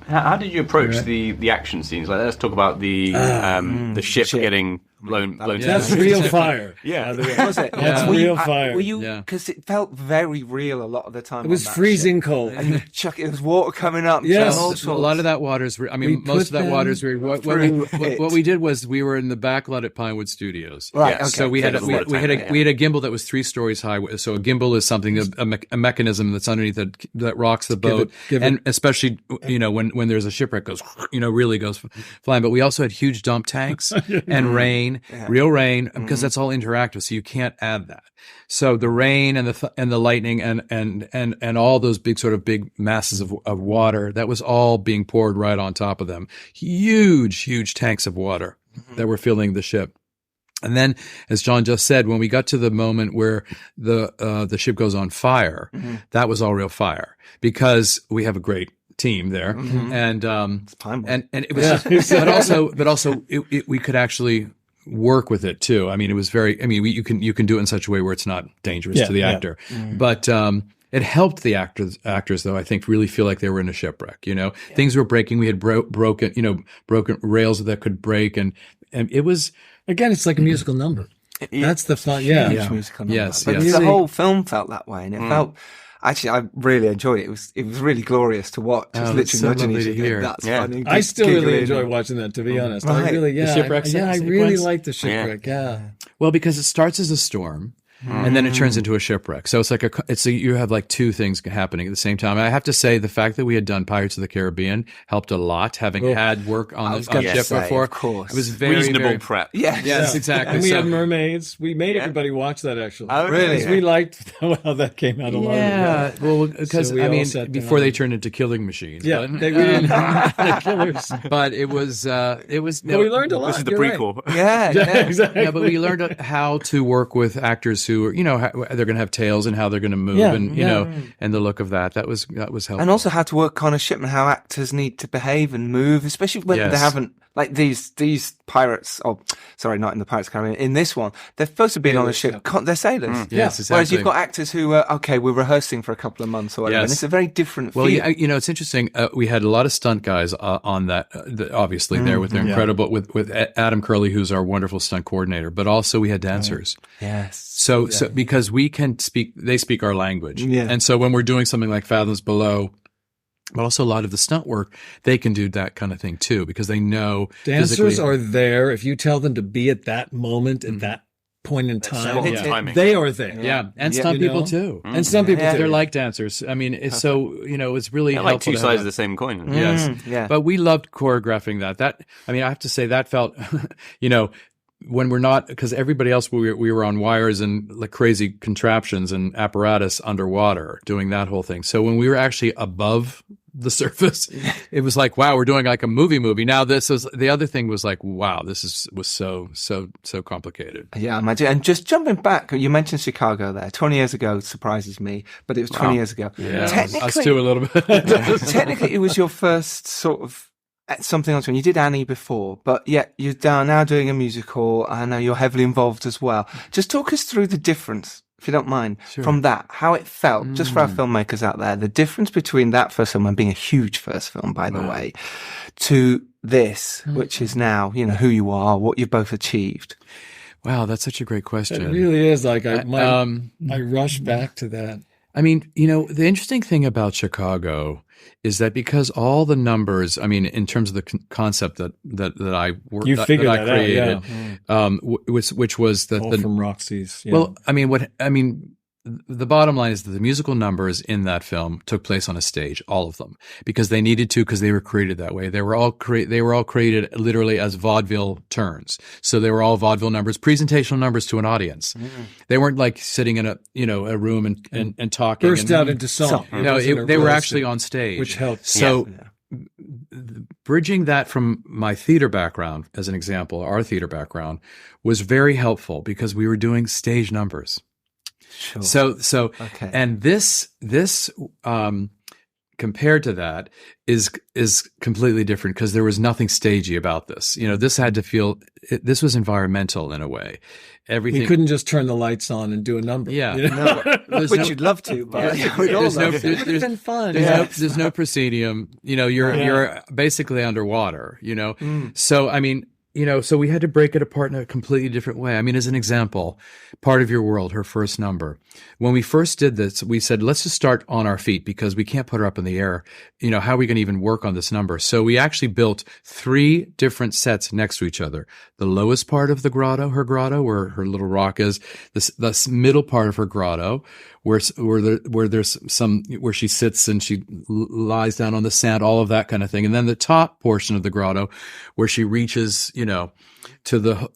How did you approach the action scenes? Like, let's talk about the ship getting blown. That's real fire. Yeah, was it? That's real fire. Were you? Because it felt very real a lot of the time. It was freezing cold. And you chuck it. There was water coming up. Yes, a lot of that water's. Most of that water's. What we did was we were in the back lot at Pinewood Studios. Right. Okay. So we had a gimbal that was 3 stories high. So a gimbal is something a mechanism that's underneath that rocks the boat, and especially when there's a shipwreck goes really goes flying. But we also had huge dump tanks and rain. Real rain, because that's all interactive, so you can't add that. So the rain and the lightning and all those big masses of water, that was all being poured right on top of them. Huge tanks of water that were filling the ship. And then, as John just said, when we got to the moment where the ship goes on fire, that was all real fire because we have a great team there, and it was, but also we could actually work with it too. It was very. You can do it in such a way where it's not dangerous to the actor, but it helped the actors though. I think really feel like they were in a shipwreck. Things were breaking. We had broken rails that could break, and it was again. It's like a musical number. That's the fun. Yeah. Musical number. Yes. The whole film felt that way, and it felt. Actually, I really enjoyed it. It was really glorious to watch. Just literally nudging each other. That's funny. I still really enjoy watching that, to be honest. Right. I really, the shipwreck I really like the shipwreck. Yeah. Well, because it starts as a storm, and then it turns into a shipwreck. So it's you have like two things happening at the same time. And I have to say, the fact that we had done Pirates of the Caribbean helped a lot, having had work on the ship before. Of course. It was very reasonable prep. Yes, exactly. And we had mermaids. We made everybody watch that, actually. Oh, really? Because we liked how that came out alive. Yeah, well, because So we all sat before down. they turned into killing machines. Yeah, but, we didn't have killers. But it was. But we learned a lot. This is the You're prequel. right. Yeah, exactly. Yeah, but we learned how to work with actors who are, they're going to have tails and how they're going to move, and the look of that. That was helpful. and also how to work on a ship and how actors need to behave and move, especially when they haven't, like these pirates. Oh, sorry, not in the Pirates of the Caribbean. In this one, they're supposed to be on a ship. They're sailors. Yes, exactly. Whereas you've got actors who are we're rehearsing for a couple of months or whatever, and it's a very different feel. Well, it's interesting. We had a lot of stunt guys on that. Obviously, there with their incredible with Adam Curley, who's our wonderful stunt coordinator, but also we had dancers. Yes. So because we can speak, they speak our language, and so when we're doing something like Fathoms Below. But also a lot of the stunt work, they can do that kind of thing too, because they know dancers are there. If you tell them to be at that moment, at that point in time, they are there. Yeah, and stunt people too. And some people too. They're like dancers. I mean, it's it's really helpful. Like two sides of the same coin. Yes, but we loved choreographing that. I have to say that felt, when we're not, because everybody else we were on wires and like crazy contraptions and apparatus underwater doing that whole thing. So when we were actually above the surface, it was like, wow, we're doing like a movie. Now this was the other thing was like, wow, was so complicated. Yeah, imagine. And just jumping back, you mentioned Chicago there. 20 years ago surprises me, but it was 20 years ago. Yeah, technically, us too a little bit. Technically, it was your first sort of something else. You did Annie before, but yet you're now doing a musical. I know you're heavily involved as well. Just talk us through the difference, if you don't mind, from that, how it felt, just for our filmmakers out there, the difference between that first film and being a huge first film, by the way, to this, which is now, who you are, what you've both achieved. Wow, that's such a great question. It really is. Like I rush back to that. I mean, the interesting thing about Chicago is that because all the numbers, in terms of the concept that I worked, that I created, which was all from Roxy's. Yeah. Well, the bottom line is that the musical numbers in that film took place on a stage, all of them, because they needed to, because they were created that way. They were all created literally as vaudeville turns. So they were all vaudeville numbers, presentational numbers to an audience. They weren't like sitting in a room and talking. Burst out into song. No, they were actually on stage. Which helped. So bridging that from my theater background, as an example, our theater background, was very helpful because we were doing stage numbers. Sure. So, and this compared to that is completely different because there was nothing stagey about this. This had to feel, this was environmental in a way. Everything. We couldn't just turn the lights on and do a number. Yeah. Which you'd love to, but it would have been fun. There's no proscenium. You're basically underwater, So, so we had to break it apart in a completely different way. As an example, Part of Your World, her first number. When we first did this, we said, let's just start on our feet because we can't put her up in the air. How are we going to even work on this number? So we actually built 3 different sets next to each other. The lowest part of the grotto, where her little rock is, the middle part of her grotto, where she sits and she lies down on the sand, all of that kind of thing. And then the top portion of the grotto where she reaches, to the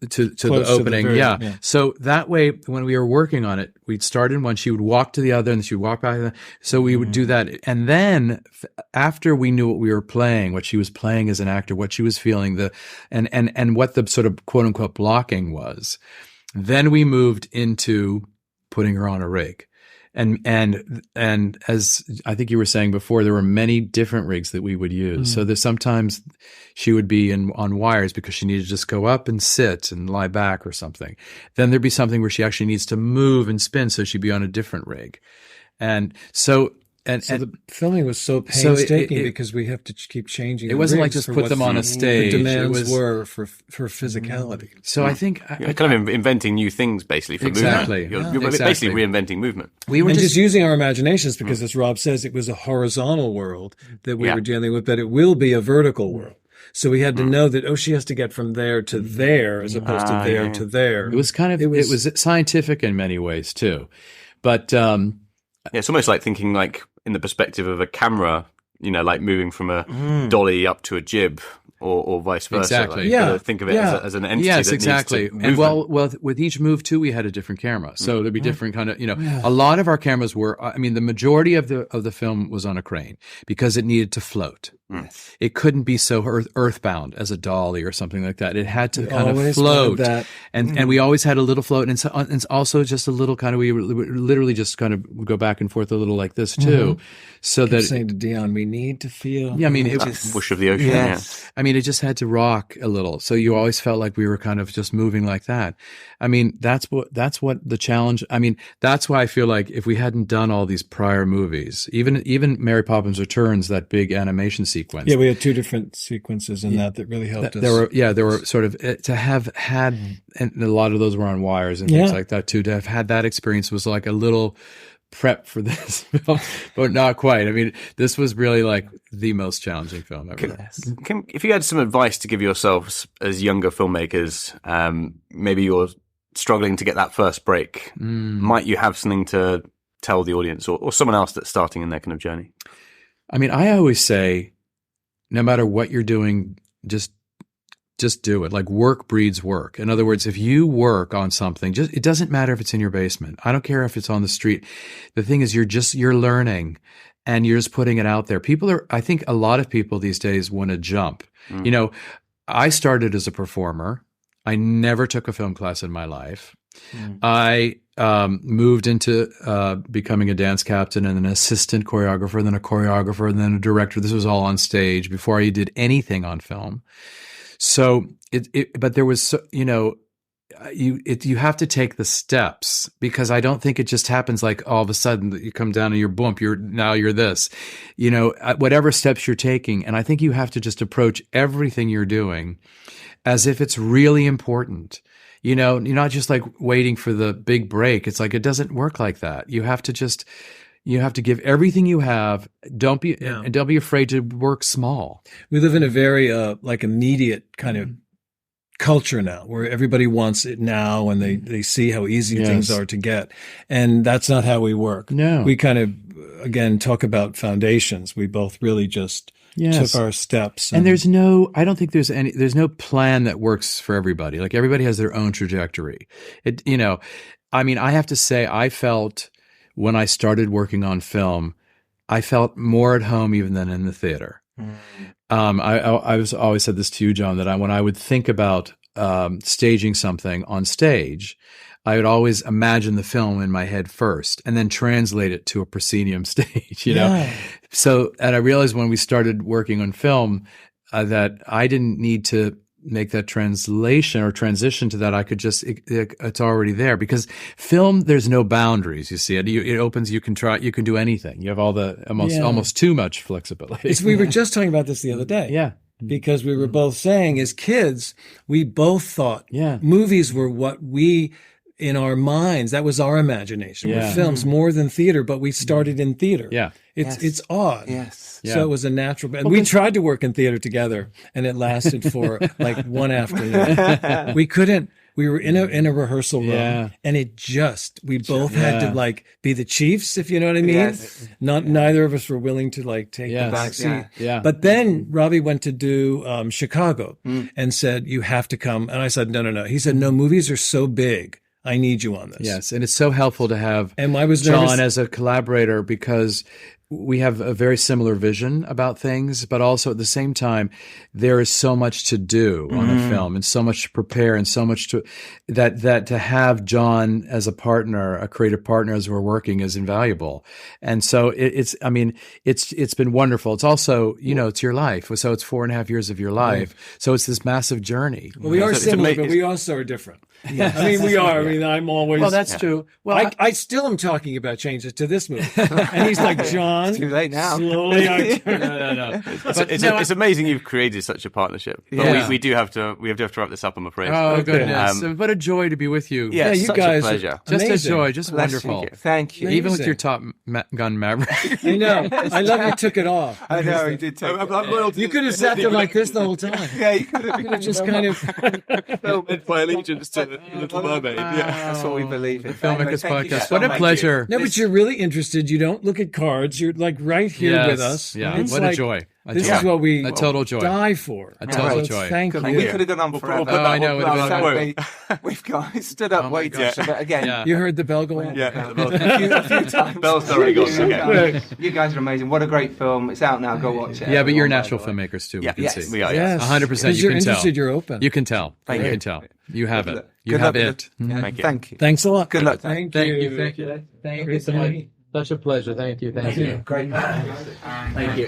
opening. So that way, when we were working on it, we'd start in one, she would walk to the other, and she would walk back. So we would do that. And then after we knew what we were playing, what she was playing as an actor, what she was feeling, and what the sort of quote unquote blocking was, then we moved into putting her on a rig. And as I think you were saying before, there were many different rigs that we would use. So there's sometimes she would be on wires because she needed to just go up and sit and lie back or something. Then there'd be something where she actually needs to move and spin, so she'd be on a different rig. And so the filming was so painstaking because we have to keep changing. It wasn't like just put them on a stage. The demands were for physicality. So I think you're kind of inventing new things basically for movement. You're basically reinventing movement. We were just using our imaginations because, as Rob says, it was a horizontal world that we were dealing with, but it will be a vertical world. So we had to know that, she has to get from there to there as opposed to there to there. It was it was scientific in many ways too. But it's almost like thinking like in the perspective of a camera, like moving from a dolly up to a jib. Or vice versa. Exactly. Like, think of it as an entity. Yes, that exactly. Needs to and well, with each move too, we had a different camera, so there'd be different kind of. A lot of our cameras were. I mean, the majority of the film was on a crane because it needed to float. Yes. It couldn't be so earthbound as a dolly or something like that. It had to kind of float, and we always had a little float, and it's also just a little kind of. We literally just kind of go back and forth a little like this too, so that saying to Dion, we need to feel. Yeah, I mean, it was whoosh of the ocean. Yes. Yeah. I mean, it just had to rock a little, so you always felt like we were kind of just moving like that. I mean, that's what the challenge. I mean, that's why I feel like if we hadn't done all these prior movies, even Mary Poppins Returns, that big animation sequence. Yeah, we had two different sequences in that really helped us. There were sort of to have had, and a lot of those were on wires and things like that too. To have had that experience was like a little prep for this film, but not quite. I mean, this was really like the most challenging film ever. If you had some advice to give yourselves as younger filmmakers, maybe you're struggling to get that first break, might you have something to tell the audience or someone else that's starting in their kind of journey? I mean, I always say, no matter what you're doing, just do it. Like, work breeds work. In other words, if you work on something, it doesn't matter if it's in your basement. I don't care if it's on the street. The thing is, you're learning and you're just putting it out there. I think a lot of people these days want to jump. I started as a performer. I never took a film class in my life. I moved into becoming a dance captain and an assistant choreographer, then a choreographer, and then a director. This was all on stage before I did anything on film. So but there was, you have to take the steps, because I don't think it just happens like all of a sudden that you come down and you're boom, you're this, whatever steps you're taking. And I think you have to just approach everything you're doing as if it's really important. You're not just like waiting for the big break. It's like, it doesn't work like that. You have to give everything you have. Don't be afraid to work small. We live in a very like immediate kind of culture now, where everybody wants it now, and they see how easy things are to get, and that's not how we work. No, we kind of again talk about foundations. We both really just took our steps, and I don't think there's no plan that works for everybody. Like, everybody has their own trajectory. I mean, I have to say, I felt, when I started working on film, I felt more at home even than in the theater. I was always said this to you, John, that when I would think about staging something on stage, I would always imagine the film in my head first and then translate it to a proscenium stage, So, and I realized when we started working on film that I didn't need to make that translation or transition to that. I could just, it's already there, because film, there's no boundaries. You see it. It opens, you can do anything. You have all the almost too much flexibility. We were just talking about this the other day. Yeah. Because we were both saying, as kids, we both thought movies were what we, in our minds, that was our imagination. Were films more than theater, but we started in theater. Yeah. It's odd. Yes. So it was a natural. And we tried to work in theater together, and it lasted for like one afternoon. We couldn't. We were in a rehearsal room, and we both had to like be the chiefs, if you know what I mean. Yes. Neither of us were willing to like take the back seat. Yeah. But then Robbie went to do Chicago and said, "You have to come." And I said, "No." He said, "No, movies are so big. I need you on this." Yes, and it's so helpful to have John nervous as a collaborator, because we have a very similar vision about things, but also at the same time, there is so much to do on a film, and so much to prepare, and so much that to have John as a partner, a creative partner as we're working, is invaluable. And so it's been wonderful. It's also, it's your life. So it's 4.5 years of your life. So it's this massive journey. Well, we are similar, but we also are different. Yes. I mean, we are. I mean, I'm always. Well, that's true. Well, I still am talking about changes to this movie, and he's like, "John, on. It's too late now. Slowly, I turn. No. It's amazing you've created such a partnership. But we have to wrap this up, I'm afraid. Oh, goodness. What a joy to be with you. Yeah, you such guys a pleasure. Just amazing. a joy, just wonderful. Thank you. Even with your Top Gun Maverick. I know. I love you took it off. I know, he did take it. You could have sat there like this the whole time. Yeah, you could have Just kind of. My allegiance to Little Mermaid. Yeah. That's what we believe in. Filmmakers Thank you Podcast. so What a much. pleasure. No, but you're really interested. You don't look at cards. You're like right here with us. Yeah, It's what a like, joy. This is what we A total joy. die for. A total So joy. Thank And you. we could have gone on forever. Oh, I know. We've got stood up waiting. But again, Yeah. You heard the bell go off? a few times. Bell's already gone. Okay. You guys are amazing. What a great film. It's out now. Go watch it. Yeah, but you're Everyone, by natural the way. filmmakers too. Yeah, We can see. we are. Yes. 100%. Because You you're can tell. interested, you're open. You can tell. Thank You you. can tell. You have Good it. luck. You Good have luck it. with Thank you. Thank you. Thanks a lot. Good luck. Thank Thank you. you. Thank you. Thank you so much. Such a pleasure. Thank you. Thank you. Great. Thank you.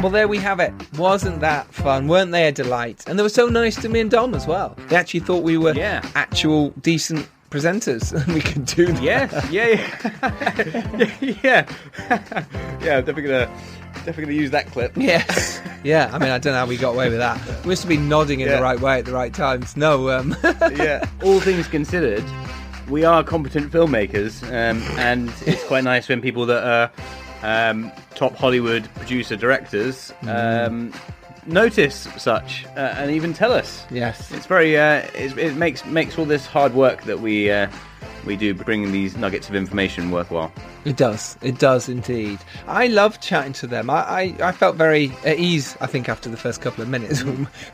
Well, there we have it. Wasn't that fun? Weren't they a delight? And they were so nice to me and Dom as well. They actually thought we were actual decent presenters and we could do that. Yeah. I'm definitely gonna use that clip. Yes. Yeah, I mean, I don't know how we got away with that. We must have been nodding in the right way at the right times. No, Yeah. All things considered, we are competent filmmakers, and it's quite nice when people that are top Hollywood producer directors notice such and even tell us. Yes. It's very it makes all this hard work that we do bringing these nuggets of information worthwhile. It does indeed. I love chatting to them. I felt very at ease, I think, after the first couple of minutes.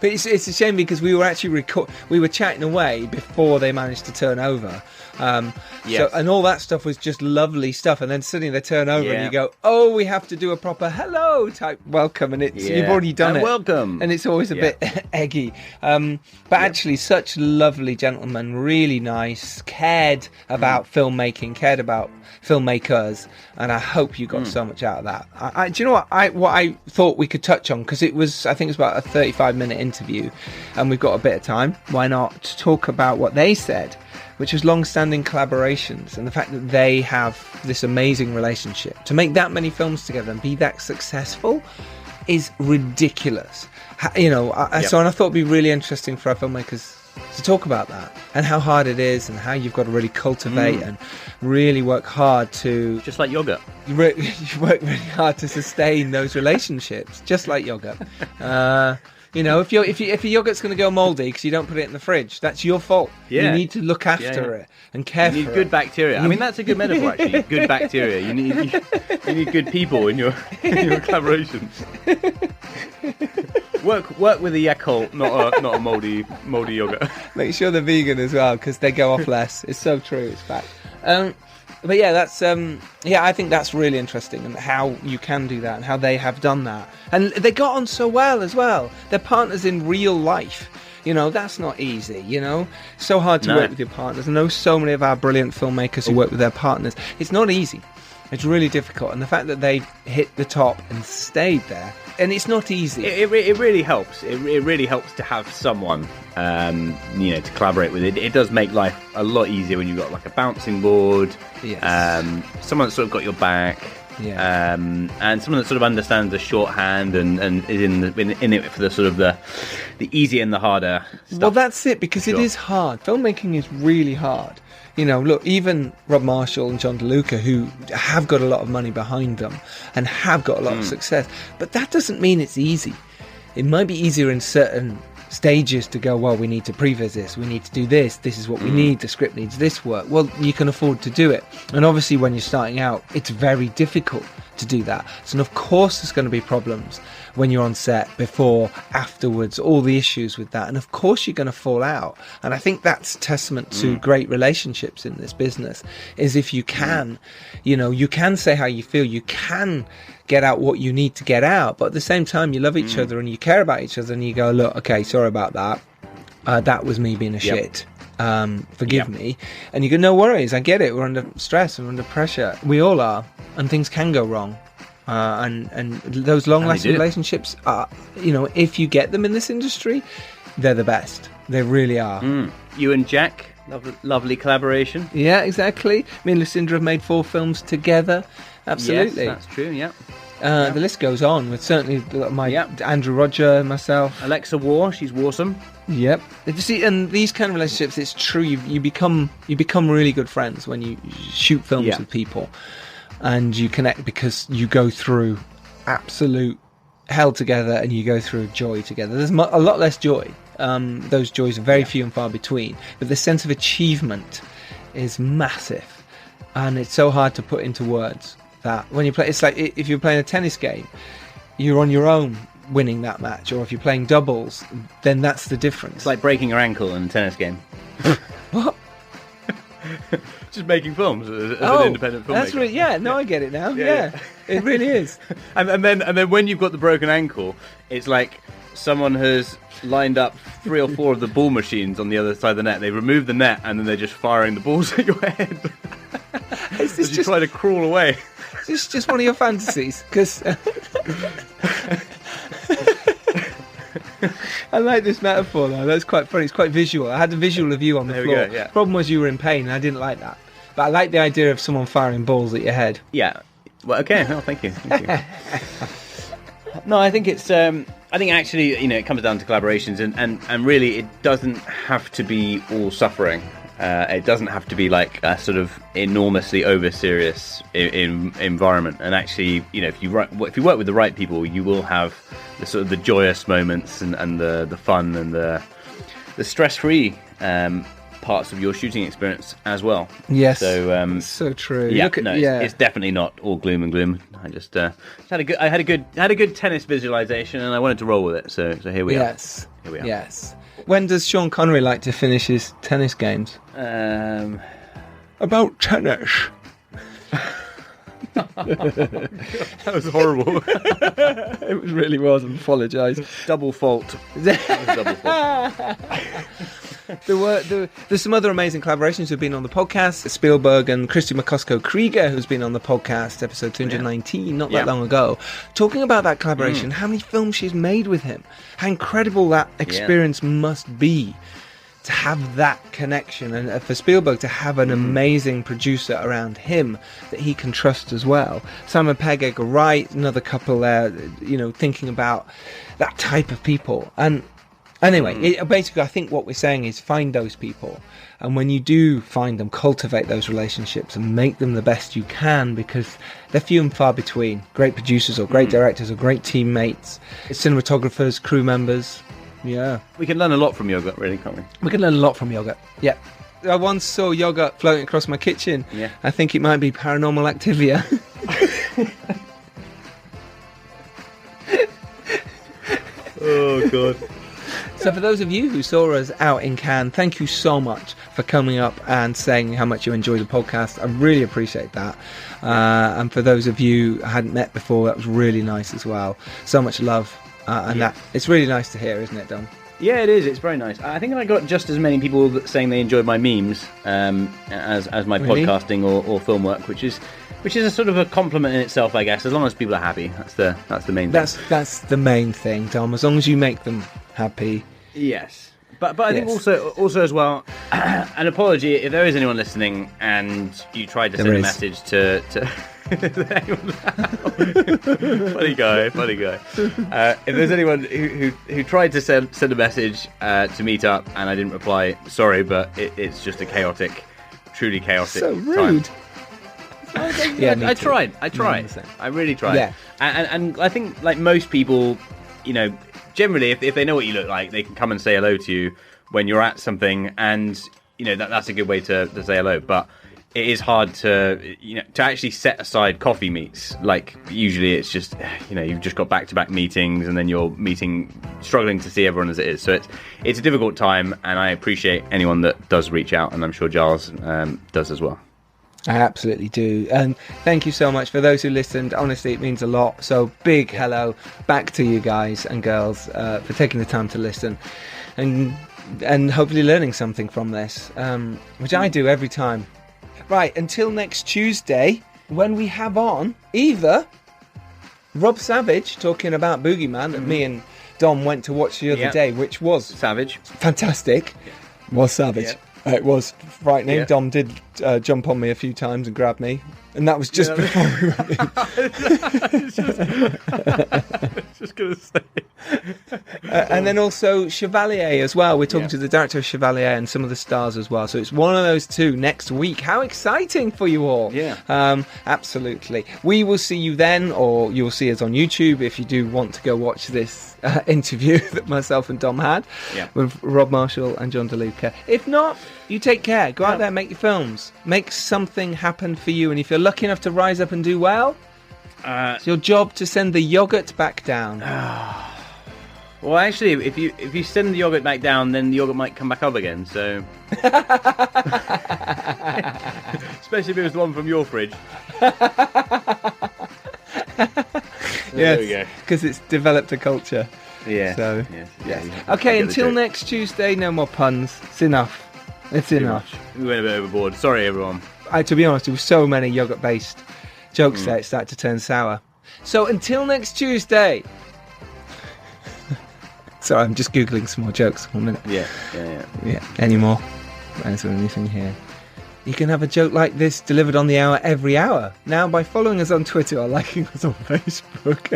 But it's a shame because we were actually we were chatting away before they managed to turn over. So, and all that stuff was just lovely stuff, and then suddenly they turn over and you go, oh, we have to do a proper hello type welcome, and it's you've already done it. Welcome. And it's always a bit eggy. But actually such lovely gentlemen, really nice, cared about filmmaking, cared about filmmakers, and I hope you got so much out of that. Do you know what I thought we could touch on, because I think it was about a 35-minute interview and we've got a bit of time. Why not talk about what they said, which was long-standing collaborations, and the fact that they have this amazing relationship. To make that many films together and be that successful is ridiculous. So I thought it'd be really interesting for our filmmakers to talk about that, and how hard it is, and how you've got to really cultivate and really work hard to... Just like yogurt. You work really hard to sustain those relationships, just like yogurt. If your yogurt's going to go mouldy because you don't put it in the fridge, that's your fault. Yeah. You need to look after it and care for it. You need good bacteria. I mean, that's a good metaphor, actually. Good bacteria. You need good people in your collaborations. Work with a Yakult, not a mouldy yogurt. Make sure they're vegan as well, because they go off less. It's so true. It's fact. But yeah, that's I think that's really interesting, and how you can do that, and how they have done that, and they got on so well as well. They're partners in real life. That's not easy. So hard to work with your partners. I know so many of our brilliant filmmakers who work with their partners. It's not easy. It's really difficult, and the fact that they hit the top and stayed there, and it's not easy. It really helps. It really helps to have someone, to collaborate with. It does make life a lot easier when you've got like a bouncing board. Yes. Someone that's sort of got your back. Yeah. And someone that sort of understands the shorthand and is in it for the sort of the easy and the harder stuff. Well, that's it, because it is hard. Filmmaking is really hard. Look, even Rob Marshall and John DeLuca, who have got a lot of money behind them and have got a lot of success, but that doesn't mean it's easy. It might be easier in certain stages to go, well, we need to previs this, we need to do this, this is what we need, the script needs this work. Well, you can afford to do it. And obviously when you're starting out, it's very difficult to do that. So of course there's going to be problems when you're on set, before, afterwards, all the issues with that, and of course you're going to fall out. And I think that's testament to great relationships in this business, is if you can you can say how you feel, you can get out what you need to get out, but at the same time you love each other and you care about each other, and you go, look, okay, sorry about that, that was me being a shit, forgive me. And you go, no worries, I get it, we're under stress, we're under pressure, we all are, and things can go wrong. And those long-lasting relationships are, if you get them in this industry, they're the best. They really are. You and Jack Lovely collaboration. Yeah, exactly. Me and Lucinda have made 4 films together. Absolutely. Yes, that's true, yeah. The list goes on with certainly Andrew Roger, myself. Alexa War, she's awesome. Yep. You see, and these kind of relationships, it's true. You become really good friends when you shoot films with people, and you connect because you go through absolute hell together, and you go through joy together. There's a lot less joy. Those joys are very few and far between, but the sense of achievement is massive, and it's so hard to put into words. That when you play, it's like if you're playing a tennis game, you're on your own winning that match, or if you're playing doubles, then that's the difference. It's like breaking your ankle in a tennis game. What? Just making films as an independent filmmaker. That's really, I get it now. Yeah. It really is. and then when you've got the broken ankle, it's like someone has lined up 3 or 4 of the ball machines on the other side of the net. They remove the net, and then they're just firing the balls at your head as you try to crawl away. This is just one of your fantasies, because I like this metaphor though. That's quite funny. It's quite visual. I had a visual of you on the floor. There we go, yeah. Problem was you were in pain, and I didn't like that. But I like the idea of someone firing balls at your head. Yeah. Well, okay. No, thank you. No, I think it's. I think actually, it comes down to collaborations, and really, it doesn't have to be all suffering. It doesn't have to be like a sort of enormously over-serious environment. And actually, if you work with the right people, you will have the sort of the joyous moments and the fun and the stress-free parts of your shooting experience as well. Yes, so so true. Yeah, it's definitely not all gloom and gloom. I just had a good tennis visualization, and I wanted to roll with it. So here we are. Yes, here we are. Yes. When does Sean Connery like to finish his tennis games? About tennis. That was horrible. It really was. I apologise. Double fault. Double fault. There's some other amazing collaborations who've been on the podcast. Spielberg and Christy McCosco-Krieger, who's been on the podcast, episode 219, not that long ago. Talking about that collaboration, how many films she's made with him, how incredible that experience must be to have that connection, and for Spielberg to have an amazing producer around him that he can trust as well. Simon Pegg, Edgar Wright, another couple there, thinking about that type of people. And anyway, basically, I think what we're saying is find those people. And when you do find them, cultivate those relationships and make them the best you can, because they're few and far between. Great producers or great directors or great teammates, cinematographers, crew members. Yeah. We can learn a lot from yogurt, really, can't we? We can learn a lot from yogurt, yeah. I once saw yogurt floating across my kitchen. Yeah. I think it might be Paranormal Activia. Oh, God. So for those of you who saw us out in Cannes, thank you so much for coming up and saying how much you enjoyed the podcast. I really appreciate that. And for those of you I hadn't met before, that was really nice as well. So much love. That it's really nice to hear, isn't it, Dom? Yeah, it is. It's very nice. I think I got just as many people saying they enjoyed my memes as my podcasting or film work, which is a sort of a compliment in itself, I guess. As long as people are happy, that's the main thing. That's the main thing, Dom. As long as you make them happy. Yes. But I think also as well, an apology if there is anyone listening and you tried to send a message to funny guy. If there's anyone who tried to send a message to meet up and I didn't reply, sorry, but it's just a truly chaotic. So rude. Time. I tried. I really tried. Yeah. And I think like most people, generally if they know what you look like, they can come and say hello to you when you're at something, and that's a good way to say hello. But it is hard to actually set aside coffee meets. Like usually it's just you've just got back-to-back meetings, and then you're struggling to see everyone as it is. So it's a difficult time, and I appreciate anyone that does reach out, and I'm sure Giles does as well. I absolutely do. And thank you so much for those who listened. Honestly, it means a lot. So big hello back to you guys and girls for taking the time to listen and hopefully learning something from this, which I do every time. Right, until next Tuesday, when we have on either Rob Savage talking about Boogeyman that me and Dom went to watch the other day, which was Savage. Fantastic. Was Savage. It was frightening. Yeah. Dom did jump on me a few times and grab me, and that was just before we went in. I was just going to say. And then also Chevalier as well. We're talking to the director of Chevalier and some of the stars as well. So it's one of those two next week. How exciting for you all. Yeah. Absolutely. We will see you then, or you'll see us on YouTube if you do want to go watch this interview that myself and Dom had with Rob Marshall and John DeLuca. If not, you take care. Go out there, make your films. Make something happen for you. And if you're lucky enough to rise up and do well, it's your job to send the yogurt back down. Well, actually, if you send the yogurt back down, then the yogurt might come back up again. So, especially if it was the one from your fridge. Yes, because it's developed a culture. Yeah. So, yes. Okay, until next Tuesday, no more puns. It's enough. It's enough. We went a bit overboard. Sorry, everyone. To be honest, there were so many yogurt-based jokes there, it started to turn sour. So until next Tuesday. Sorry, I'm just Googling some more jokes for a minute. Yeah. Any more? Is there anything here? You can have a joke like this delivered on the hour every hour. Now by following us on Twitter or liking us on Facebook.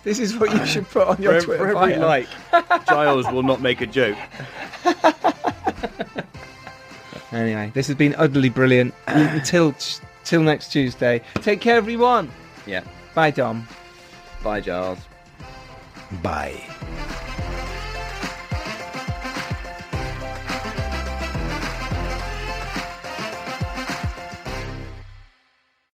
This is what you should put on your Twitter for every bio. like, Giles will not make a joke. Anyway, this has been utterly brilliant. Until next Tuesday. Take care, everyone. Yeah. Bye, Dom. Bye, Giles. Bye.